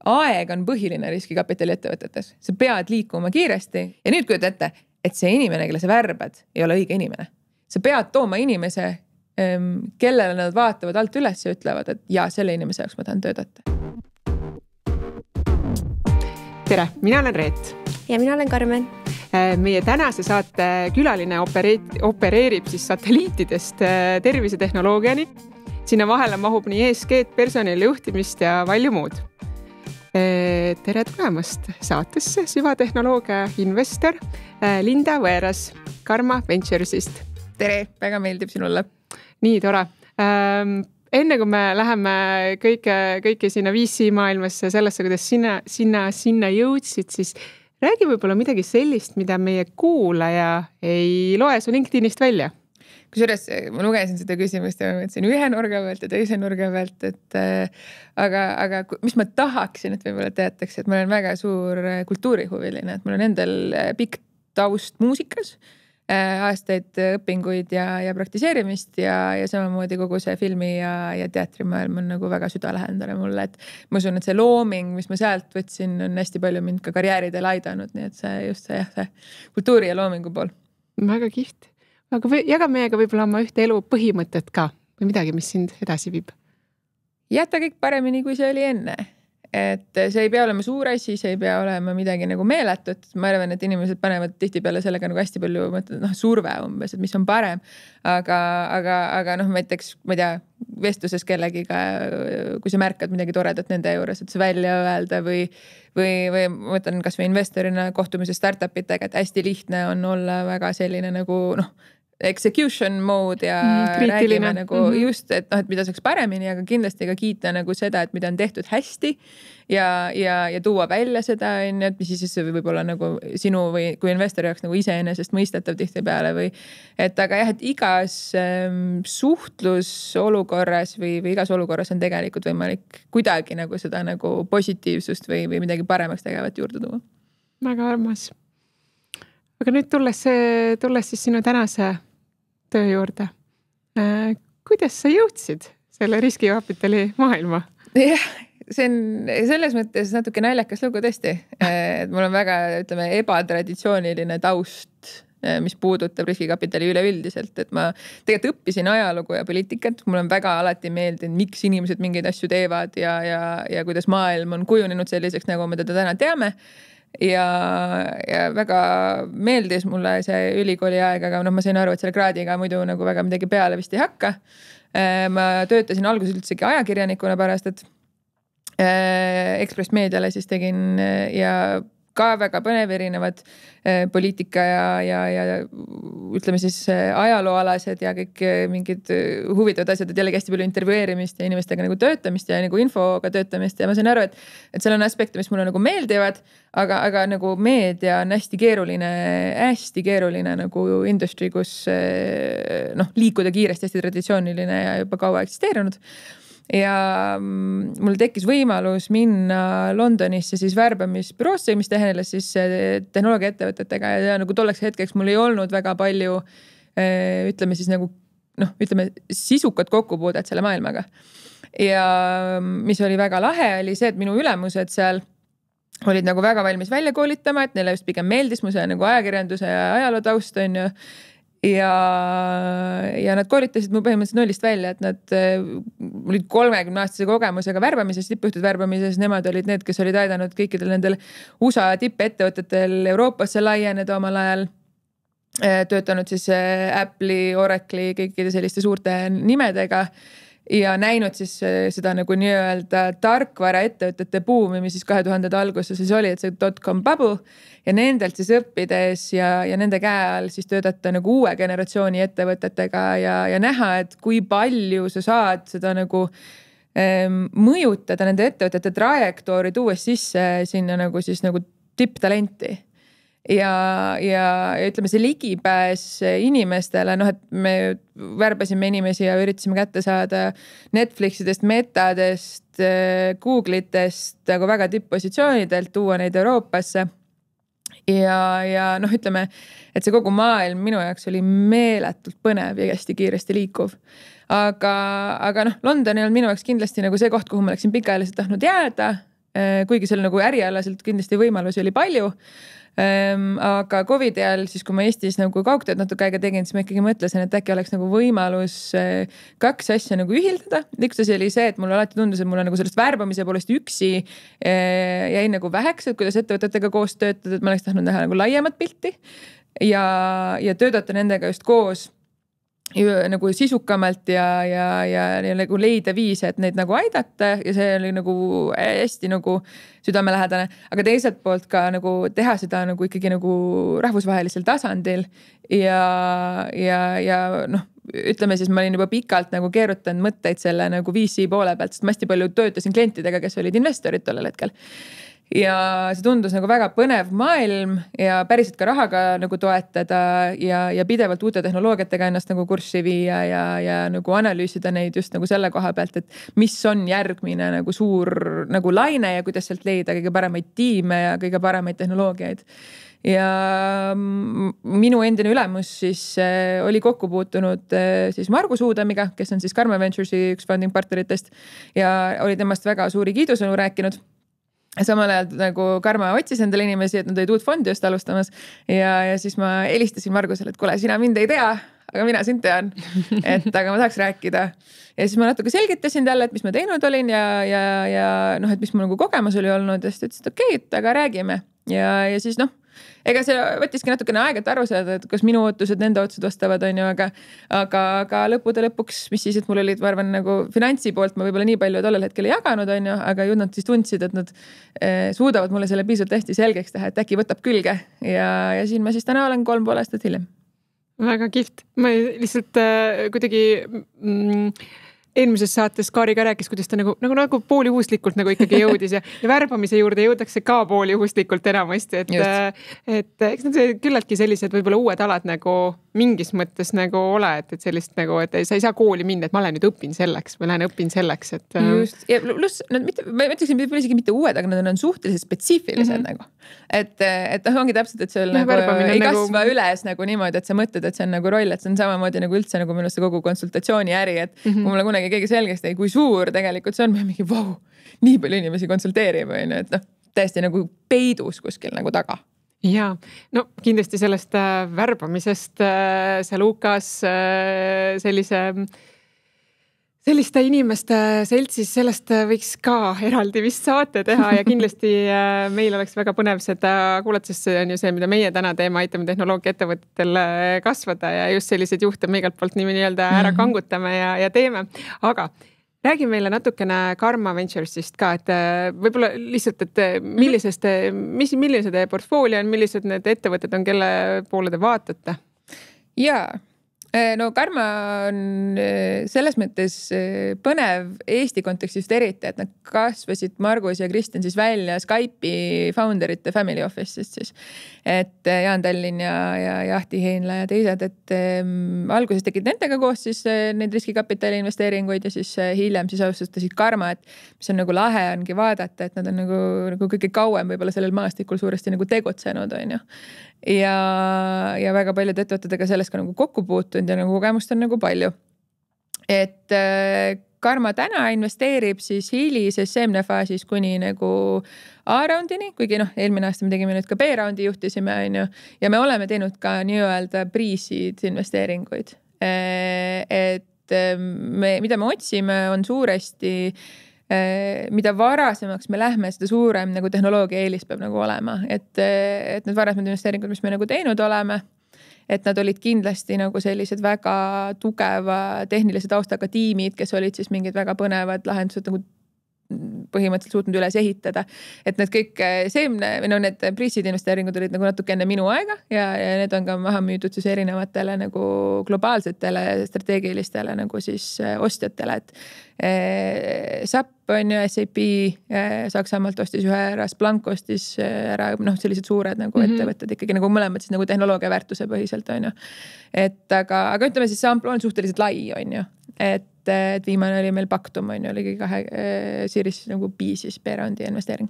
aeg on põhiline riskikapitali ettevõtetes. Sa pead liikuma kiiresti ja nüüd kujuta ette, et see inimene, kelle sa värbad, ei ole õige inimene. Sa pead tooma inimese, kellele nad vaatavad alt üles ja ütlevad, et jaa, selle inimese jaoks ma tahan töötada. Tere, mina olen Reet. Ja mina olen Karmen. Meie tänase saate külaline opereerib siis satelliitidest tervisetehnoloogiani. Sinna vahele mahub nii ESG-d, personali juhtimist ja palju muud. Tere tulemast saatesse süvatehnoloogia investor Linda Võeras Karma Venturesist. Tere, väga meeldib sinulle. Nii tore. Enne kui me läheme kõike sinna VC maailmasse sellesse, kuidas sinna jõudsid, siis räägi võib-olla midagi sellist, mida meie kuulaja ei loe su LinkedInist välja. Kusjuures ma lugesin seda küsimust ja ma mõtlesin ühe nurga pealt ja teise nurga pealt, et aga mis ma tahaksin, et võib-olla teataks, et ma olen väga suur kultuurihuviline, et mul on endal pikk taust muusikas, aastaid õpinguid ja praktiseerimist ja samamoodi kogu see filmi ja teatrimaailm on nagu väga südalähendane mulle, et ma usun, et see looming, mis ma sealt võtsin, on hästi palju mind ka karjääridel aidanud, nii et see kultuuri ja loomingu pool. Väga kihvt. Aga jaga meiega võib-olla oma ühte elu põhimõtet ka või midagi, mis sind edasi viib? Jätta kõik paremini, kui see oli enne. Et see ei pea olema suur asi, see ei pea olema midagi nagu meeletut. Ma arvan, et inimesed panevad tihtipeale sellega nagu hästi palju surve umbes, et mis on parem. Aga näiteks, ma ei tea, vestluses kellegiga, kui sa märkad midagi toredat nende juures, et see välja öelda või ma mõtlen kas või investorina kohtumise startupitega, et hästi lihtne on olla väga selline nagu execution mode ja räägime nagu just, et mida saaks paremini, aga kindlasti ka kiita nagu seda, et mida on tehtud hästi ja tuua välja seda, et mis siis võib olla nagu sinu või kui investori jaoks nagu iseenesest mõistetav tihtipeale või et aga jah, et igas suhtlusolukorras või igas olukorras on tegelikult võimalik kuidagi nagu seda nagu positiivsust või midagi paremaks tegevat juurde tuua. Väga armas. Aga nüüd tulles siis sinu tänase töö juurde. Kuidas sa jõudsid selle riskikapitali maailma? Jah, see on selles mõttes natuke naljakas lugu tõesti. Et mul on väga, ütleme, ebatraditsiooniline taust, mis puudutab riskikapitali üleüldiselt. Et ma tegelikult õppisin ajalugu ja poliitikat. Mul on väga alati meeldinud, miks inimesed mingeid asju teevad ja kuidas maailm on kujunenud selliseks, nagu me teda täna teame. Ja väga meeldis mulle see ülikooli aeg, aga ma sain aru, et selle kraadiga muidu nagu väga midagi peale vist ei hakka. Ma töötasin alguses üldsegi ajakirjanikuna pärast, et Ekspress Meediale siis tegin ja ka väga põnev erinevad poliitika ja ütleme siis ajalooalased ja kõik mingid huvitavad asjad, et jällegi hästi palju intervjueerimist ja inimestega nagu töötamist ja nagu infoga töötamist ja ma sain aru, et seal on aspekte, mis mulle nagu meeldivad, aga nagu meedia on hästi keeruline nagu industry, kus liikuda kiiresti, hästi traditsiooniline ja juba kaua eksisteerinud. Ja mul tekkis võimalus minna Londonisse siis värbamisbüroosse, mis tegeles siis tehnoloogiaettevõtetega ja nagu tolleks hetkeks mul ei olnud väga palju ütleme siis nagu sisukat kokkupuudet selle maailmaga. Ja mis oli väga lahe, oli see, et minu ülemused seal olid nagu väga valmis välja koolitama, et neile just pigem meeldis mu see nagu ajakirjanduse ja ajaloo taust on ju. Ja nad koolitasid mu põhimõtteliselt nullist välja, et nad olid 30-aastase kogemusega värbamises, tippjuhtide värbamises, nemad olid need, kes olid aidanud kõikidel nendel USA tippettevõtetel Euroopasse laieneda omal ajal, töötanud siis Apple'i, Oracle'i, kõikide selliste suurte nimedega ja näinud siis seda nagu nii-öelda tarkvara ettevõtete buumi, mis siis 2000 alguses siis oli, et see .com bubble ja nendelt siis õppides ja nende käe all siis töötada nagu uue generatsiooni ettevõtetega ja näha, et kui palju sa saad seda nagu mõjutada nende ettevõtete trajektoori tuues sisse sinna nagu siis nagu tipptalenti. Ja ütleme see ligipääs inimestele, et me värbasime inimesi ja üritasime kätte saada Netflixidest, Metadest, Google'itest, aga väga tipp-positsioonidelt tuua neid Euroopasse. Ja ütleme, et see kogu maailm minu jaoks oli meeletult põnev ja hästi kiiresti liikuv. Aga London ei olnud minu jaoks kindlasti nagu see koht, kuhu ma oleksin pikaajaliselt tahtnud jääda. kuigi seal nagu ärialaselt kindlasti võimalusi oli palju. Aga Covidi ajal siis, kui ma Eestis nagu kaugtööd natuke aega tegin, siis ma ikkagi mõtlesin, et äkki oleks nagu võimalus kaks asja nagu ühildada. Üks asi oli see, et mulle alati tundus, et mul on nagu sellest värbamise poolest üksi jäi nagu väheks, et kuidas ettevõtetega koos töötada, et ma oleks tahtnud näha nagu laiemat pilti ja töötada nendega just koos nagu sisukamalt ja nagu leida viise, et neid nagu aidata ja see oli nagu hästi nagu südamelähedane, aga teiselt poolt ka nagu teha seda nagu ikkagi nagu rahvusvahelisel tasandil ja noh, ütleme siis ma olin juba pikalt nagu keerutanud mõtteid selle nagu VC poole pealt, sest ma hästi palju töötasin klientidega, kes olid investorid tollel hetkel. Ja see tundus nagu väga põnev maailm ja päriselt ka rahaga nagu toetada ja pidevalt uute tehnoloogiatega ennast nagu kurssi viia ja nagu analüüsida neid just nagu selle koha pealt, et mis on järgmine nagu suur nagu laine ja kuidas sealt leida kõige paremaid tiime ja kõige paremaid tehnoloogiaid. Ja minu endine ülemus siis oli kokku puutunud siis Margus Uudamiga, kes on siis Karma Venturesi üks founding partneritest ja oli temast väga suuri kiidusõnu rääkinud. Samal ajal nagu Karma otsis endale inimesi, et nad olid uut fondi just alustamas ja siis ma helistasin Margusele, et kuule, sina mind ei tea, aga mina sind tean, et aga ma tahaks rääkida. Ja siis ma natuke selgitasin talle, et mis ma teinud olin ja noh, et mis mul nagu kogemus oli olnud ja siis ta ütles, et okei, aga räägime. Ja siis noh, ega see võttiski natukene aega, et aru saada, et kas minu ootused nende otsud vastavad, on ju, aga lõppude lõpuks, mis siis, et mul olid, ma arvan, nagu finantsi poolt ma võib-olla nii palju tollel hetkel ei jaganud, on ju, aga ju nad siis tundsid, et nad suudavad mulle selle piisavalt hästi selgeks teha, et äkki võtab külge ja siin ma siis täna olen 3,5 aastat hiljem. Väga kihvt. Ma lihtsalt kuidagi eelmises saates Kaari ka rääkis, kuidas ta nagu poolijuhuslikult nagu ikkagi jõudis ja värbamise juurde jõudakse ka poolijuhuslikult enamasti, et eks need küllaltki sellised võib-olla uued alad nagu mingis mõttes nagu ole, et sellist nagu, et sa ei saa kooli minna, et ma lähen nüüd õpin selleks või lähen õpin selleks, et just, ja pluss nad mitte, ma ütleksin isegi mitte uued, aga nad on suhteliselt spetsiifilised nagu, et ongi täpselt, et seal nagu ei kasva üles nagu niimoodi, et sa mõtled, et see on nagu roll, et see on samamoodi nagu üldse nagu minu arust kogu konsultatsiooni äri, et kui mulle kunagi keegi selgeks tegi, kui suur tegelikult see on, mingi vau, nii palju inimesi konsulteerib, et noh, täiesti nagu peidus kuskil nagu taga. Ja, no kindlasti sellest värbamisest see Lukas selliste inimeste seltsis, sellest võiks ka eraldi vist saate teha ja kindlasti meil oleks väga põnev seda kuulates, see on ju see, mida meie täna teeme, aitame tehnoloogia ettevõtetel kasvada ja just sellised juhte me igalt poolt nii-öelda ära kangutame ja teeme, aga räägi meile natukene Karma Venturesist ka, et võib-olla lihtsalt, et milline teie portfoolio on, millised need ettevõtted on, kelle poole te vaatate? Jaa, no Karma on selles mõttes põnev Eesti kontekstist eriti, et nad kasvasid Margus ja Kristjan siis välja Skype'i founderite family office'ist siis. Et Jaan Tallinn ja Ahti Heinla ja teised, et alguses tegid nendega koos siis neid riskikapitali investeeringuid ja siis hiljem siis alustasid Karma, et mis on nagu lahe ongi vaadata, et nad on nagu kõige kauem võib-olla sellel maastikul suuresti nagu tegutsenud, on ju. Ja väga paljud ettevõtetega sellest ka nagu kokku puutunud ja nagu kogemust on nagu palju. Et Karma täna investeerib siis hilises seemnefaasis kuni nagu A-roundini, kuigi noh, eelmine aasta me tegime nüüd ka B-roundi juhtisime, on ju, ja me oleme teinud ka nii-öelda pre-seed investeeringuid. Et mida me otsime on suuresti mida varasemaks me lähme, seda suurem nagu tehnoloogia eelis peab nagu olema. Et need varasemad investeeringud, mis me nagu teinud oleme, et nad olid kindlasti nagu sellised väga tugeva tehnilise taustaga tiimid, kes olid siis mingid väga põnevad lahendused nagu põhimõtteliselt suutnud üles ehitada. Et need kõik need pre-seed investeeringud olid nagu natuke enne minu aega ja need on ka maha müüdud siis erinevatele nagu globaalsetele strateegilistele nagu siis ostjatele, et SAP on ju, SAP Saksamaalt ostis ühe ära, Splunk ostis ära, noh, sellised suured nagu ettevõtted ikkagi nagu mõlemad siis nagu tehnoloogia väärtuse põhiselt on ju. Et aga ütleme siis see amplu on suhteliselt lai on ju, et viimane oli meil Paktum on ju, oligi 2 series nagu B siis B-roundi investeering.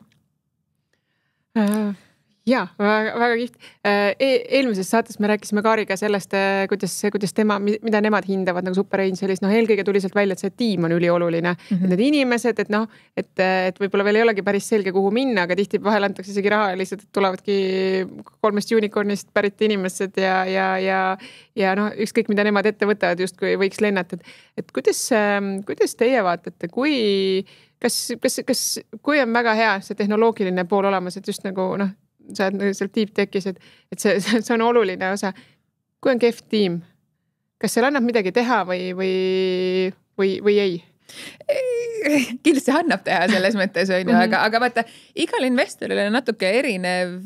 Jaa, väga kiht. Eelmises saates me rääkisime Kaariga sellest, kuidas mida nemad hindavad nagu Super Angelis. Eelkõige tuli sealt välja, et see tiim on ülioluline. Need inimesed, et võib-olla veel ei olegi päris selge, kuhu minna, aga tihti vahel antakse isegi raha ja lihtsalt tulevadki 3 unicornist pärit inimesed ja ükskõik mida nemad ette võtavad, just kui võiks lennata. Et kuidas teie vaatate, kas kui on väga hea see tehnoloogiline pool olemas, et just nagu sa oled seal deep tech'is, et see on oluline osa. Kui on kehv tiim, kas seal annab midagi teha või ei? Kindlasti annab teha selles mõttes, on ju, aga vaata, igal investoril on natuke erinev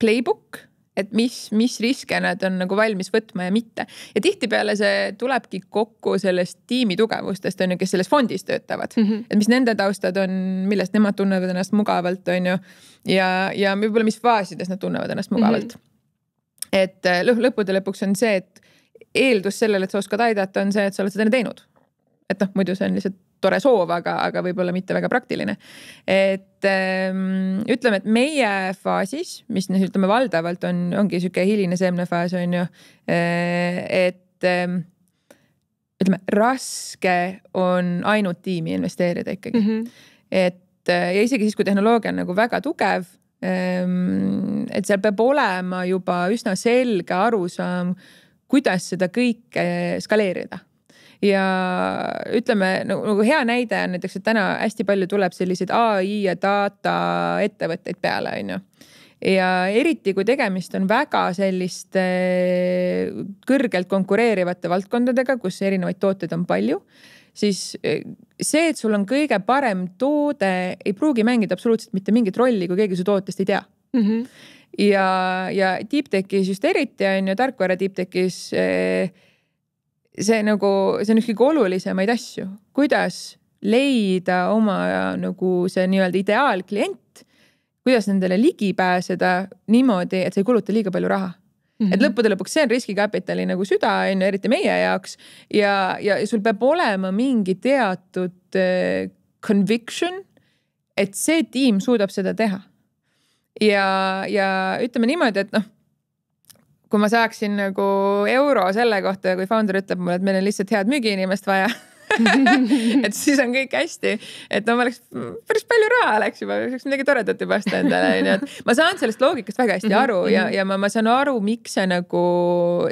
playbook, et mis riske nad on nagu valmis võtma ja mitte. Ja tihtipeale see tulebki kokku sellest tiimi tugevustest, on ju, kes selles fondis töötavad. Et mis nende taustad on, millest nemad tunnevad ennast mugavalt, on ju, ja võib-olla mis faasides nad tunnevad ennast mugavalt. Et lõppude lõpuks on see, et eeldus sellele, et sa oskad aidata, on see, et sa oled seda teinud. Et muidu see on lihtsalt tore soov, aga võib-olla mitte väga praktiline. Et ütleme, et meie faasis, mis ütleme valdavalt ongi siuke hiline seemnefaas, on ju, et ütleme, raske on ainult tiimi investeerida ikkagi. Et ja isegi siis, kui tehnoloogia on nagu väga tugev, et seal peab olema juba üsna selge arusaam, kuidas seda kõike skaleerida. Ja ütleme, nagu hea näide on näiteks, et täna hästi palju tuleb selliseid AI ja data ettevõtteid peale, on ju. Ja eriti, kui tegemist on väga selliste kõrgelt konkureerivate valdkondadega, kus erinevaid tooteid on palju, siis see, et sul on kõige parem toode, ei pruugi mängida absoluutselt mitte mingit rolli, kui keegi su tootest ei tea. Ja deep tech'is just eriti on ju, tarkvara deep tech'is see on üks kõige olulisemaid asju. Kuidas leida oma nagu see nii-öelda ideaalklient, kuidas nendele ligi pääseda niimoodi, et sa ei kuluta liiga palju raha. Et lõppude lõpuks see on riskikapitali nagu süda, eriti meie jaoks. Ja sul peab olema mingi teatud conviction, et see tiim suudab seda teha. Ja ütleme niimoodi, et kui ma saaksin nagu euro selle kohta, kui founder ütleb mulle, et meil on lihtsalt head müügiinimest vaja, et siis on kõik hästi, et ma oleks päris palju raha oleks juba, midagi toredat juba osta endale. Ma saan sellest loogikast väga hästi aru ja ma saan aru, miks see nagu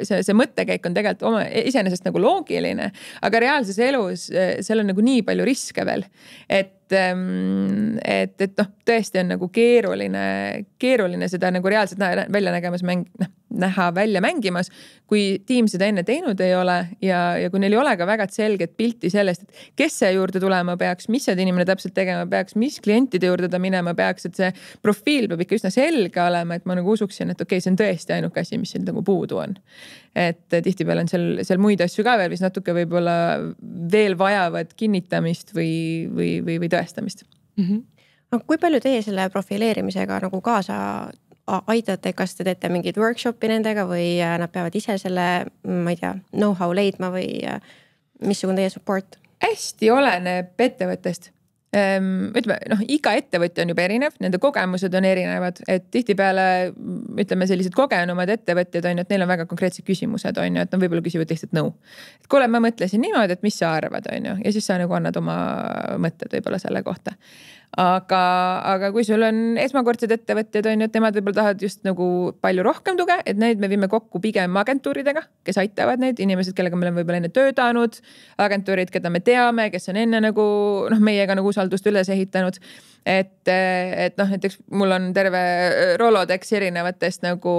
see mõttekäik on tegelikult iseenesest nagu loogiline, aga reaalses elus seal on nagu nii palju riske veel, et tõesti on nagu keeruline seda nagu reaalselt näha välja mängimas, kui tiim seda enne teinud ei ole ja kui neil ei ole ka väga selget pilti sellest, et kes see juurde tulema peaks, mis see inimene täpselt tegema peaks, mis klientide juurde ta minema peaks, et see profiil peab ikka üsna selge olema, et ma nagu usuksin, et okei, see on tõesti ainuke asi, mis siin nagu puudu on. Et tihtipeale on seal muid asju ka veel, mis natuke võib-olla veel vajavad kinnitamist või tõestamist. Kui palju teie selle profileerimisega nagu kaasa aitate, kas te teete mingid workshopi nendega või nad peavad ise selle, ma ei tea, know-how leidma või missugune teie support? Hästi oleneb ettevõttest. Ütleme, iga ettevõtja on juba erinev, nende kogemused on erinevad, et tihtipeale ütleme sellised kogenumad ettevõtjad on, et neil on väga konkreetsed küsimused, on ju, et nad võib-olla küsivad lihtsalt nõu. Et kuule, ma mõtlesin niimoodi, et mis sa arvad, on ju, ja siis sa nagu annad oma mõtted võib-olla selle kohta. Aga kui sul on esmakordsed ettevõtjad, on ju, et nemad võib-olla tahavad just nagu palju rohkem tuge, et neid me viime kokku pigem agentuuridega, kes aitavad neid inimesed, kellega me oleme võib-olla enne töötanud, agentuurid, keda me teame, kes on enne nagu meiega nagu usaldust üles ehitanud. Et näiteks mul on terve Rolodex erinevatest nagu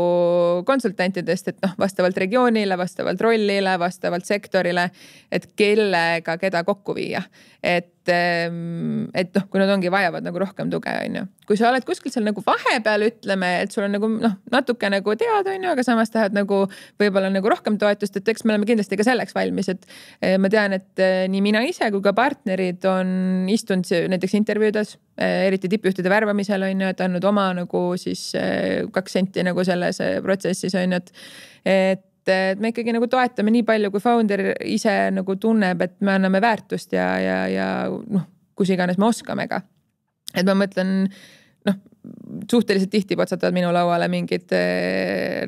konsultantidest, et vastavalt regioonile, vastavalt rollile, vastavalt sektorile, et kellega keda kokku viia. Et kui nad ongi vajavad nagu rohkem tuge, on ju. Kui sa oled kuskil seal nagu vahepeal, ütleme, et sul on nagu natuke nagu tead, on ju, aga samas tahad nagu võib-olla nagu rohkem toetust, et eks me oleme kindlasti ka selleks valmis, et ma tean, et nii mina ise kui ka partnerid on istunud näiteks intervjuudes, eriti tippjuhtide värbamisel, on ju, et andnud oma nagu siis 2 senti nagu selles protsessis, on ju, et me ikkagi nagu toetame nii palju, kui founder ise nagu tunneb, et me anname väärtust ja kus iganes me oskame ka. Et ma mõtlen, suhteliselt tihti potsatavad minu lauale mingid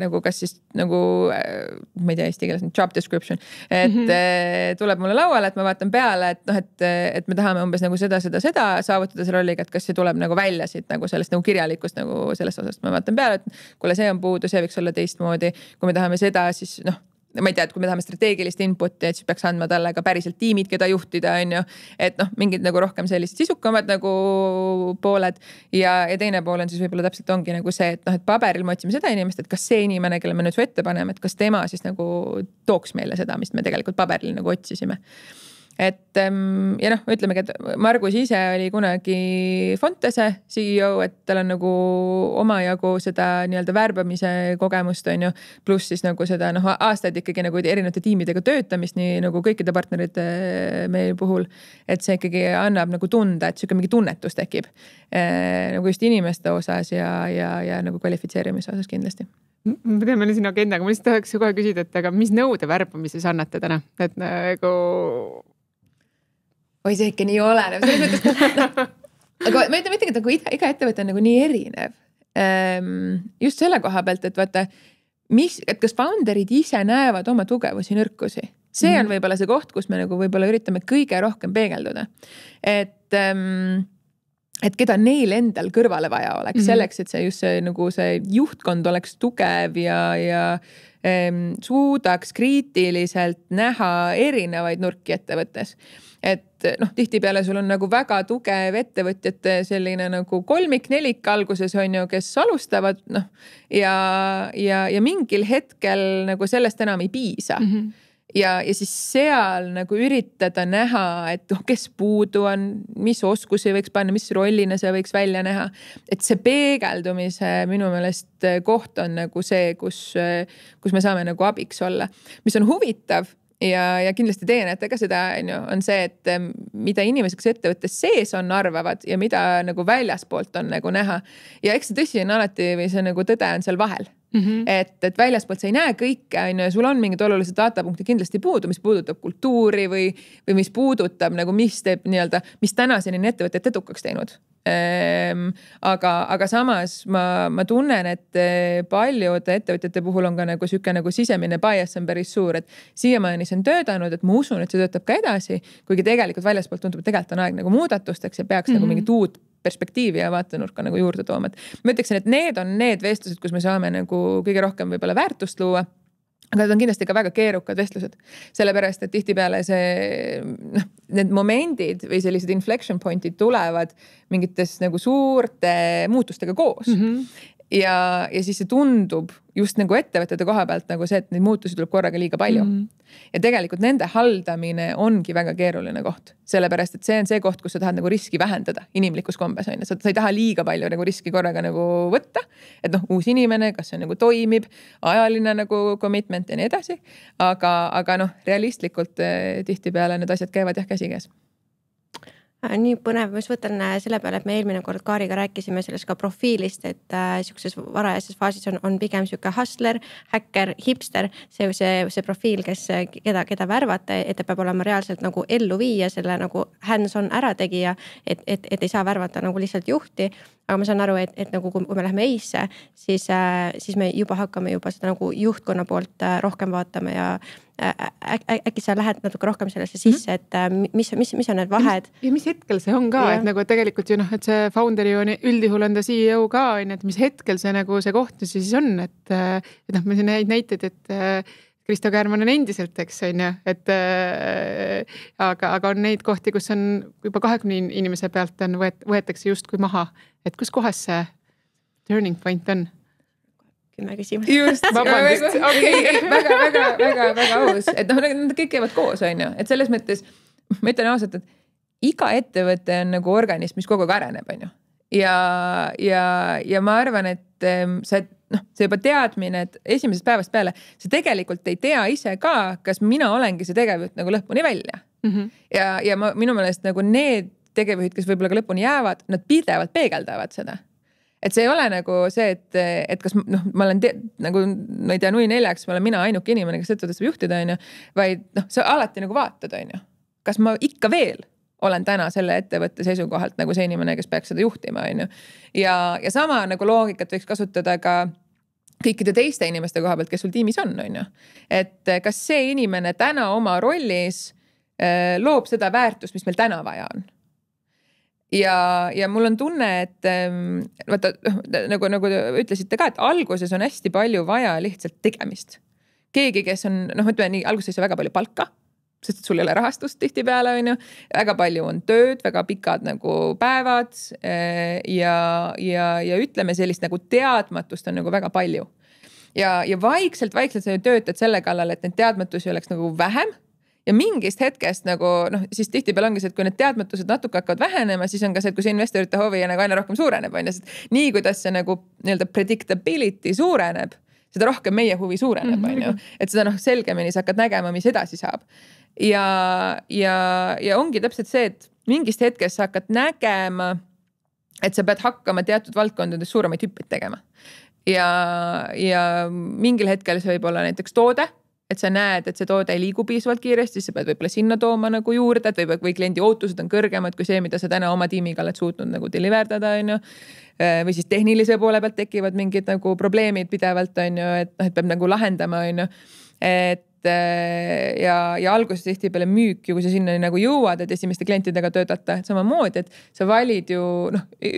nagu kas siis nagu, ma ei tea eesti keeles, job description, et tuleb mulle lauale, et ma vaatan peale, et noh, et me tahame umbes nagu seda saavutada selle rolliga, et kas see tuleb nagu välja siit nagu sellest nagu kirjalikust nagu sellest osast. Ma vaatan peale, et kuule, see on puudu, see võiks olla teistmoodi. Kui me tahame seda, siis noh, ma ei tea, et kui me tahame strateegilist inputi, et siis peaks andma talle ka päriselt tiimid, keda juhtida, on ju. Et noh, mingid nagu rohkem sellised sisukamad nagu pooled ja teine pool on siis võib-olla täpselt ongi nagu see, et noh, et paberil me otsime seda inimest, et kas see inimene, kelle me nüüd su ette paneme, et kas tema siis nagu tooks meile seda, mis me tegelikult paberil nagu otsisime. Et ja noh, ütlemegi, et Margus ise oli kunagi Fontese CEO, et tal on nagu omajagu seda nii-öelda värbamise kogemust, on ju, pluss siis nagu seda noh, aastaid ikkagi nagu erinevate tiimidega töötamist, nii nagu kõikide partnerite meie puhul, et see ikkagi annab nagu tunda, et siuke mingi tunnetus tekib nagu just inimeste osas ja nagu kvalifitseerimise osas kindlasti. Me teeme siin agendaga, ma lihtsalt tahaks kohe küsida, et aga mis nõude värbamises annate täna? Et nagu või see ikka nii oleneb. Aga ma ütlen mõtlegi, et nagu iga ettevõte on nagu nii erinev. Just selle koha pealt, et vaata, et kas founderid ise näevad oma tugevusi, nõrkusi. See on võib-olla see koht, kus me nagu võib-olla üritame kõige rohkem peegelduda. Et keda neil endal kõrvale vaja oleks selleks, et see just see, nagu see juhtkond oleks tugev ja suudaks kriitiliselt näha erinevaid nurki ettevõttes. Et noh, tihtipeale sul on nagu väga tugev ettevõtjate selline nagu kolmik-nelik alguses on ju, kes alustavad noh, ja mingil hetkel nagu sellest enam ei piisa. Ja siis seal nagu üritada näha, et kes puudu on, mis oskusi võiks panna, mis rollina see võiks välja näha. Et see peegeldumise minu meelest koht on nagu see, kus me saame nagu abiks olla. Mis on huvitav ja kindlasti teie näete ka seda on see, et mida inimesed, kes ettevõttes sees on, arvavad ja mida nagu väljaspoolt on nagu näha. Ja eks see tõsi on alati või see nagu tõde on seal vahel. Et väljaspoolt sa ei näe kõike, ja sul on mingid olulised datapunkti kindlasti puudu, mis puudutab kultuuri või mis puudutab nagu mis teeb nii-öelda, mis tänaseni ettevõtet edukaks teinud. Aga samas ma tunnen, et paljude ettevõtjate puhul on ka nagu süke nagu sisemine bias on päris suur, et siiamaani see on töötanud, et ma usun, et see töötab ka edasi, kuigi tegelikult väljaspoolt tundub, et tegelikult on aeg nagu muudatusteks ja peaks nagu mingit uut perspektiivi ja vaatenurka nagu juurde tooma. Ma ütleksin, et need on need vestlused, kus me saame nagu kõige rohkem võib-olla väärtust luua. Aga need on kindlasti ka väga keerukad vestlused. Sellepärast, et tihtipeale need momendid või sellised inflection pointid tulevad mingites nagu suurte muutustega koos. Ja siis see tundub just nagu ettevõtete koha pealt nagu see, et neid muutusi tuleb korraga liiga palju. Ja tegelikult nende haldamine ongi väga keeruline koht. Sellepärast, et see on see koht, kus sa tahad nagu riski vähendada inimlikus kombes. Sa ei taha liiga palju nagu riski korraga nagu võtta. Et noh, uus inimene, kas see nagu toimib, ajaline nagu commitment ja nii edasi. Aga noh, realistlikult tihtipeale need asjad käivad jah käsikäes. Nii põnev, ma just võtan selle peale, et me eelmine kord Kaariga rääkisime sellest ka profiilist, et siukses varajases faasis on pigem siuke hustler, häkker, hipster, see profiil, keda värvata, et ta peab olema reaalselt nagu ellu viia selle nagu hands-on ärategija, et ei saa värvata nagu lihtsalt juhti. Aga ma saan aru, et nagu kui me läheme EIS-e, siis me juba hakkame seda nagu juhtkonna poolt rohkem vaatama ja äkki sa lähed natuke rohkem sellesse sisse, et mis on need vahed? Ja mis hetkel see on ka, et nagu tegelikult ju noh, et see founderi on üldjuhul on ta CEO ka, et mis hetkel see nagu see koht siis on, et noh, me siin häid näiteid, et Kristo Käärmann on endiselt, eks on ju, et aga on neid kohti, kus on juba 20 inimese pealt võetakse justkui maha, et kus kohas see turning point on? 10 küsimus. Just, väga aus. Et noh, nad kõik käivad koos, on ju. Et selles mõttes, ma ütlen ausalt, et iga ettevõte on nagu organism, mis kogu aeg areneb, on ju. Ja ma arvan, et see juba teadmine, et esimesest päevast peale, see tegelikult ei tea ise ka, kas mina olengi see tegevjuht nagu lõpuni välja. Ja minu meelest nagu need tegevjuhid, kes võib-olla ka lõpuni jäävad, nad pidevalt peegeldavad seda. Et see ei ole nagu see, et kas ma olen nagu, ma ei tea, nui 4, ma olen mina ainuke inimene, kes ettevõttes saab juhtida, on ju, vaid sa alati nagu vaatad, on ju. Kas ma ikka veel olen täna selle ettevõtte seisukohalt nagu see inimene, kes peaks seda juhtima, on ju. Ja sama nagu loogikat võiks kasutada ka kõikide teiste inimeste koha pealt, kes sul tiimis on ju. Et kas see inimene täna oma rollis loob seda väärtust, mis meil täna vaja on. Ja mul on tunne, et vaata, nagu ütlesite ka, et alguses on hästi palju vaja lihtsalt tegemist. Keegi, kes on, ütleme nii, alguses ei saa väga palju palka, sest sul ei ole rahastust tihtipeale, on ju. Väga palju on tööd, väga pikad nagu päevad ja ütleme sellist nagu teadmatust on nagu väga palju. Ja vaikselt sa ju töötad selle kallal, et need teadmatusi oleks nagu vähem. Ja mingist hetkest nagu, siis tihtipeale ongi see, et kui need teadmatused natuke hakkavad vähenema, siis on ka see, et kui see investorite hovi nagu aina rohkem suureneb, on ju. Nii kuidas see nagu nii-öelda predictability suureneb, seda rohkem meie huvi suureneb, on ju. Et seda selgemini sa hakkad nägema, mis edasi saab. Ja ongi täpselt see, et mingist hetkest sa hakkad nägema, et sa pead hakkama teatud valdkondades suuremaid hüppeid tegema. Ja mingil hetkel see võib olla näiteks toode, et sa näed, et see toode ei liigu piisavalt kiiresti, siis sa pead võib-olla sinna tooma nagu juurde, et või kliendi ootused on kõrgemad kui see, mida sa täna oma tiimiga oled suutnud nagu deliverdada, on ju. Või siis tehnilise poole pealt tekivad mingid nagu probleemid pidevalt, on ju, et peab nagu lahendama, on ju. Ja alguses tihtipeale müük, kui sa sinna nagu jõuad, et esimeste klientidega töötada, et samamoodi, et sa valid ju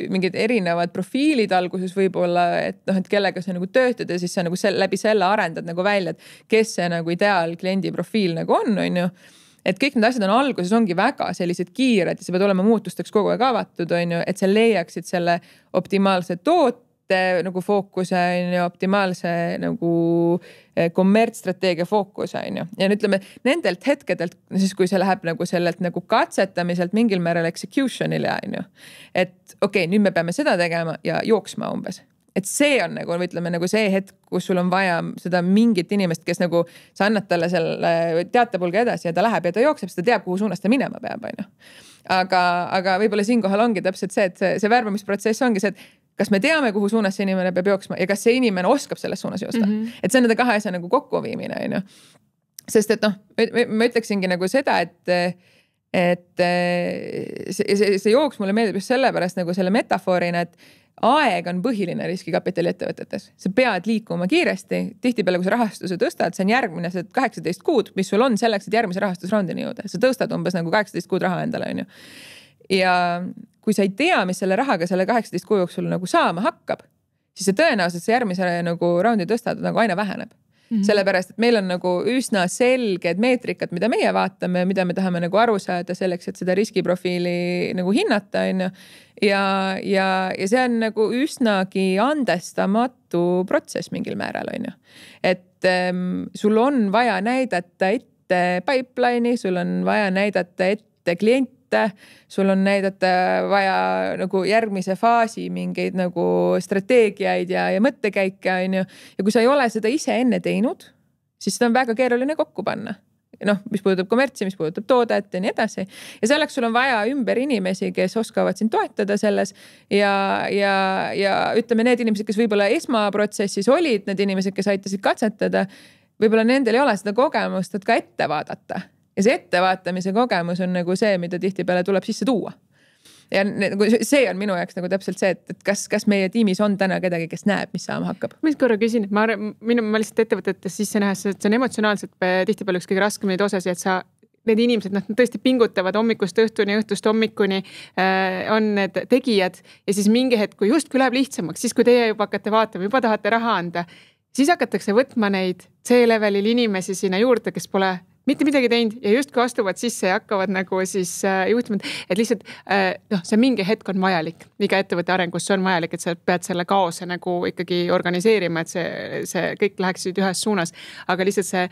mingid erinevad profiilid alguses võib-olla, et kellega sa nagu töötad ja siis sa nagu läbi selle arendad nagu välja, et kes see nagu ideaal kliendi profiil nagu on ju. Et kõik need asjad on alguses ongi väga sellised kiired ja sa pead olema muutusteks kogu aeg avatud, on ju, et sa leiaksid selle optimaalse toote nagu fookuse, optimaalse nagu kommertsstrateegia fookuse, on ju. Ja ütleme, nendelt hetkedelt, siis kui see läheb nagu sellelt nagu katsetamiselt mingil määral executionile, on ju. Et okei, nüüd me peame seda tegema ja jooksma umbes. Et see on nagu, ütleme, nagu see hetk, kus sul on vaja seda mingit inimest, kes nagu sa annad talle selle teatepulga edasi ja ta läheb ja ta jookseb, seda teab, kuhu suunas ta minema peab, on ju. Aga võib-olla siinkohal ongi täpselt see, et see värbamisprotsess ongi see, et kas me teame, kuhu suunas see inimene peab jooksma ja kas see inimene oskab selles suunas joosta. Et see on nende kahe asja nagu kokkuviimine, on ju. Sest et ma ütleksingi nagu seda, et see jooks mulle meeldib just sellepärast nagu selle metafoorina, et aeg on põhiline riskikapitali ettevõtetes. Sa pead liikuma kiiresti. Tihtipeale, kui sa rahastuse tõstad, see on järgmine 18 kuud, mis sul on selleks, et järgmise rahastusraundini jõuda. Sa tõstad umbes nagu 18 kuud raha endale, on ju. Ja kui sa ei tea, mis selle rahaga selle 18 kuu jooksul nagu saama hakkab, siis see tõenäoliselt see järgmise nagu raundi tõstad nagu aina väheneb. Sellepärast, et meil on nagu üsna selged meetrikad, mida meie vaatame, mida me tahame nagu aru saada selleks, et seda riskiprofiili nagu hinnata, on ju. Ja see on nagu üsnagi andestamatu protsess mingil määral, on ju. Et sul on vaja näidata ette pipeline'i, sul on vaja näidata ette kliente, sul on näidata vaja nagu järgmise faasi mingeid nagu strateegiaid ja mõttekäike, on ju. Ja kui sa ei ole seda ise enne teinud, siis seda on väga keeruline kokku panna. Mis puudutab kommertsi, mis puudutab toodet ja nii edasi. Ja selleks sul on vaja ümber inimesi, kes oskavad sind toetada selles ja ütleme, need inimesed, kes võib-olla esmaprotsessis olid, need inimesed, kes aitasid katsetada, võib-olla nendel ei ole seda kogemust, et ka ette vaadata. Ja see ettevaatamise kogemus on nagu see, mida tihtipeale tuleb sisse tuua. Ja see on minu jaoks nagu täpselt see, et kas meie tiimis on täna kedagi, kes näeb, mis saama hakkab. Ma korra küsin, et ma lihtsalt ettevõtetes sisse nähes, et see on emotsionaalselt tihtipeale üks kõige raskem neid osasi, et need inimesed, nad tõesti pingutavad hommikust õhtuni, õhtust hommikuni, on need tegijad ja siis mingi hetk, kui justkui läheb lihtsamaks, siis kui teie juba hakkate vaatama, juba tahate raha anda, siis hakatakse võtma neid C-levelil inimesi sinna juurde, kes pole mitte midagi teinud ja justkui astuvad sisse ja hakkavad nagu siis juhtima, et lihtsalt see mingi hetk on vajalik. Iga ettevõtte arengus see on vajalik, et sa pead selle kaose nagu ikkagi organiseerima, et see kõik läheksid ühes suunas. Aga lihtsalt see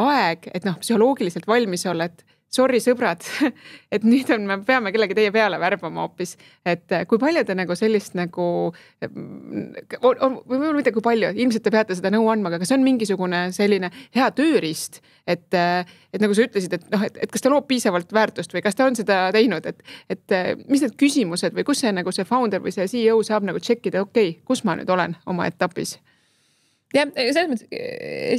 aeg, et psühholoogiliselt valmis olla, et sorry sõbrad, et nüüd me peame kellegi teie peale värbama hoopis, et kui palju te nagu sellist nagu, või mitte kui palju, ilmselt te peate seda nõu andma, aga kas on mingisugune selline hea tööriist, et nagu sa ütlesid, et kas ta loob piisavalt väärtust või kas ta on seda teinud, et mis need küsimused või kus see nagu see founder või see CEO saab nagu tšekkida, okei, kus ma nüüd olen oma etapis? Ja selles mõttes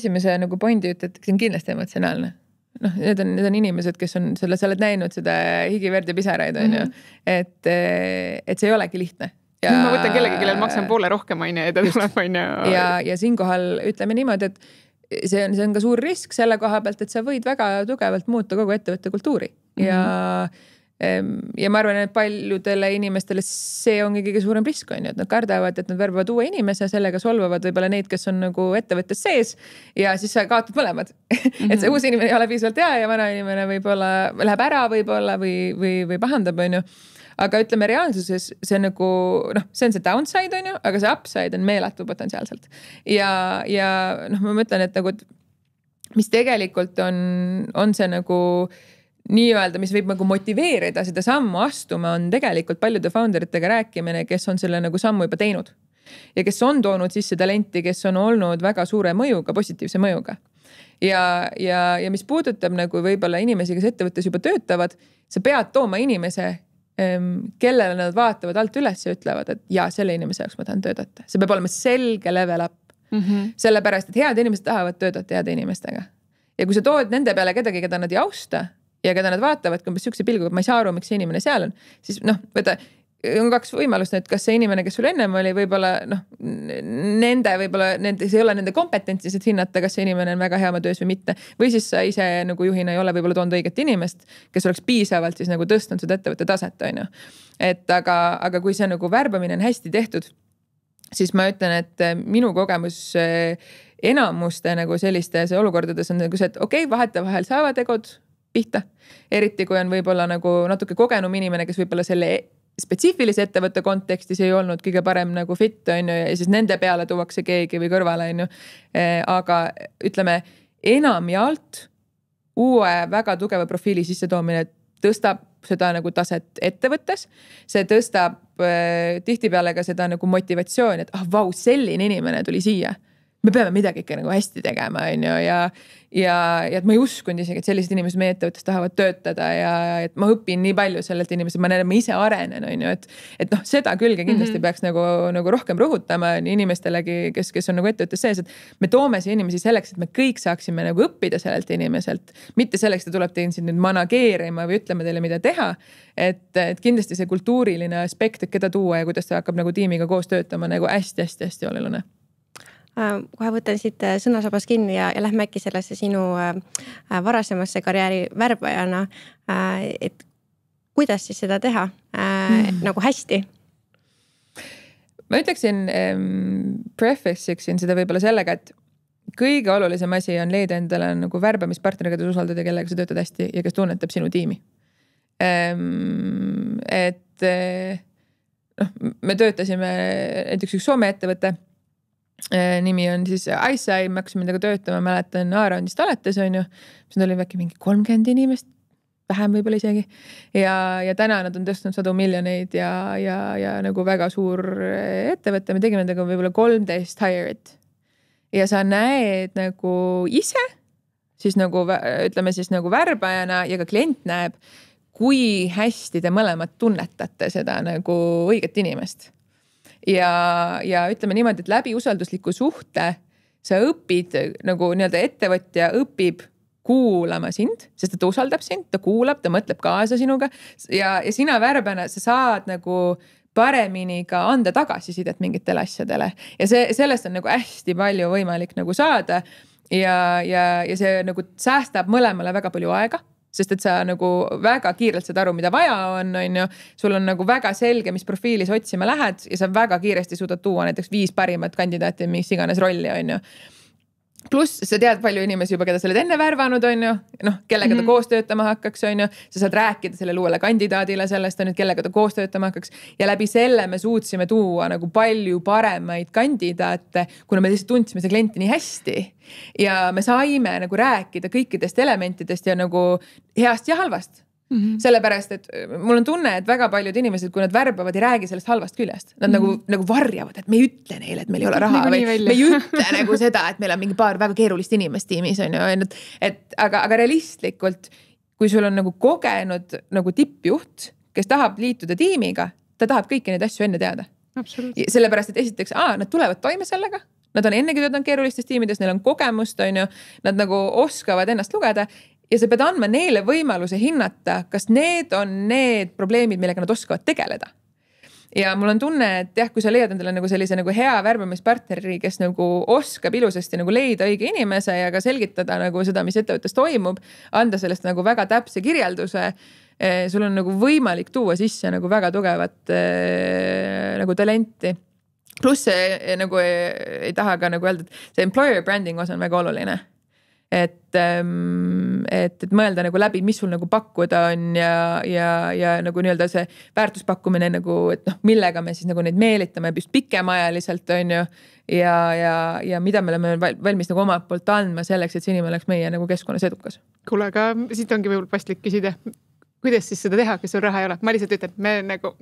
esimese nagu pointi ütled, see on kindlasti emotsionaalne. need on inimesed, kes on sa oled näinud seda higi, verd ja pisaraid, on ju. Et see ei olegi lihtne. Ja ma võtan kellegi, kellel maksan poole rohkem, on ju, ja ta tuleb, on ju. Ja siinkohal ütleme niimoodi, et see on ka suur risk selle koha pealt, et sa võid väga tugevalt muuta kogu ettevõtte kultuuri. Ja ma arvan, et paljudele inimestele see ongi kõige suurem risk, on ju, et nad kardavad, et nad värbavad uue inimese, sellega solvavad võib-olla neid, kes on nagu ettevõttes sees ja siis sa kaotad mõlemad. Et see uus inimene ei ole piisavalt hea ja vana inimene võib-olla läheb ära võib-olla või pahandab, on ju. Aga ütleme reaalsuses see on nagu, see on see downside, on ju, aga see upside on meelatu potentsiaalselt. Ja ma mõtlen, et nagu, mis tegelikult on see nagu nii-öelda, mis võib nagu motiveerida seda sammu astuma, on tegelikult paljude founderitega rääkimine, kes on selle nagu sammu juba teinud. Ja kes on toonud sisse talenti, kes on olnud väga suure mõjuga, positiivse mõjuga. Ja mis puudutab nagu võib-olla inimesi, kes ettevõttes juba töötavad, sa pead tooma inimese, kellele nad vaatavad alt üles ja ütlevad, et jaa, selle inimese jaoks ma tahan töötada. See peab olema selge level up. Sellepärast, et head inimesed tahavad töötada heade inimestega. Ja kui sa tood nende peale kedagi, keda nad ei austa ja keda nad vaatavad, kui sihukese pilguga, ma ei saa aru, miks see inimene seal on, siis võta, on kaks võimalust, et kas see inimene, kes sul ennem oli, võib-olla see ei ole nende kompetentsis, et hinnata, kas see inimene on väga hea oma töös või mitte. Või siis sa ise nagu juhina ei ole võib-olla toonud õiget inimest, kes oleks piisavalt siis nagu tõstnud seda ettevõtte taset, on ju. Et aga kui see nagu värbamine on hästi tehtud, siis ma ütlen, et minu kogemus enamuste nagu sellistes olukordades on nagu see, et okei, vahetevahel saavad egod pihta. Eriti kui on võib-olla nagu natuke kogenum inimene, kes võib-olla selle spetsiifilise ettevõtte kontekstis ei olnud kõige parem nagu fit, on ju, ja siis nende peale tuuakse keegi või kõrvale, on ju. Aga ütleme, enamjaolt uue väga tugeva profiili sisse toomine tõstab seda nagu taset ettevõttes. See tõstab tihtipeale ka seda nagu motivatsiooni, et vau, selline inimene tuli siia. Me peame midagi ikka nagu hästi tegema, on ju, ja et ma ei uskunud isegi, et sellised inimesed meie ettevõttes tahavad töötada ja et ma õpin nii palju sellelt inimesed, ma ise arenen, on ju, et seda külge kindlasti peaks nagu rohkem rõhutama inimestelegi, kes on nagu ettevõttes sees, et me toome siia inimesi selleks, et me kõik saaksime nagu õppida sellelt inimeselt, mitte selleks, et tuleb tein siin nüüd manageerima või ütlema teile, mida teha, et kindlasti see kultuuriline aspekt, et keda tuua ja kuidas ta hakkab nagu tiimiga koos töötama nagu hästi oluline. Kohe võtan siit sõnasabas kinni ja lähme äkki sellesse sinu varasemasse karjääri värbajana, et kuidas siis seda teha nagu hästi? Ma ütleksin, preface'iksin seda võib-olla sellega, et kõige olulisem asi on leida endale nagu värbamispartner, keda usaldada, kellega sa töötad hästi ja kes tunnetab sinu tiimi. Et me töötasime näiteks üks Soome ettevõtte, nimi on siis ICEI, me hakkasime nendega töötama, mäletan A-roundist alates, on ju, mis nad oli äkki mingi 30 inimest, vähem võib-olla isegi. Ja täna nad on tõstnud 100 miljoneid ja nagu väga suur ettevõte, me tegime nendega võib-olla 13 hire'it. Ja sa näed nagu ise, siis nagu ütleme siis nagu värbajana ja ka klient näeb, kui hästi te mõlemad tunnetate seda nagu õiget inimest. Ja ütleme niimoodi, et läbi usaldusliku suhte sa õpid nagu nii-öelda ettevõtja õpib kuulama sind, sest ta usaldab sind, ta kuulab, ta mõtleb kaasa sinuga ja sina värbana sa saad nagu paremini ka anda tagasisidet mingitele asjadele ja sellest on nagu hästi palju võimalik nagu saada ja see nagu säästab mõlemale väga palju aega. Sest et sa nagu väga kiirelt saad aru, mida vaja on ju. Sul on nagu väga selge, mis profiilis otsima lähed ja sa väga kiiresti suudad tuua näiteks 5 parimat kandidaati, mis iganes rolli on ju. Pluss sa tead palju inimesi juba, keda sa oled enne värvanud, on ju, kellega ta koos töötama hakkaks, on ju. Sa saad rääkida sellele uuele kandidaadile sellest, on nüüd, kellega ta koos töötama hakkaks. Ja läbi selle me suutsime tuua nagu palju paremaid kandidaate, kuna me lihtsalt tundsime see klienti nii hästi. Ja me saime nagu rääkida kõikidest elementidest ja nagu heast ja halvast. Sellepärast, et mul on tunne, et väga paljud inimesed, kui nad värbavad, ei räägi sellest halvast küljest. Nad nagu varjavad, et me ei ütle neile, et meil ei ole raha või me ei ütle nagu seda, et meil on mingi paar väga keerulist inimest tiimis, on ju. Aga realistlikult, kui sul on nagu kogenud nagu tippjuht, kes tahab liituda tiimiga, ta tahab kõiki neid asju enne teada. Sellepärast, et esiteks, nad tulevad toime sellega. Nad on ennegi töötanud keerulistes tiimides, neil on kogemust, on ju. Nad nagu oskavad ennast lugeda. ja sa pead andma neile võimaluse hinnata, kas need on need probleemid, millega nad oskavad tegeleda. Ja mul on tunne, et jah, kui sa leiad endale nagu sellise nagu hea värbamispartneri, kes nagu oskab ilusasti nagu leida õige inimese ja ka selgitada nagu seda, mis ettevõttes toimub, anda sellest nagu väga täpse kirjelduse, sul on nagu võimalik tuua sisse nagu väga tugevat nagu talenti. Pluss nagu ei taha ka nagu öelda, et see employer branding osa on väga oluline. Et mõelda nagu läbi, mis sul nagu pakkuda on ja nagu nii-öelda see väärtuspakkumine nagu, et noh, millega me siis nagu neid meelitame just pikemaajaliselt on ju ja mida me oleme valmis nagu omalt poolt andma selleks, et see inimene oleks meie nagu keskkonnas edukas. Kuule, aga siit ongi võib-olla paslik küsida, kuidas siis seda teha, kes sul raha ei ole? Ma lihtsalt ütlen, me nagu,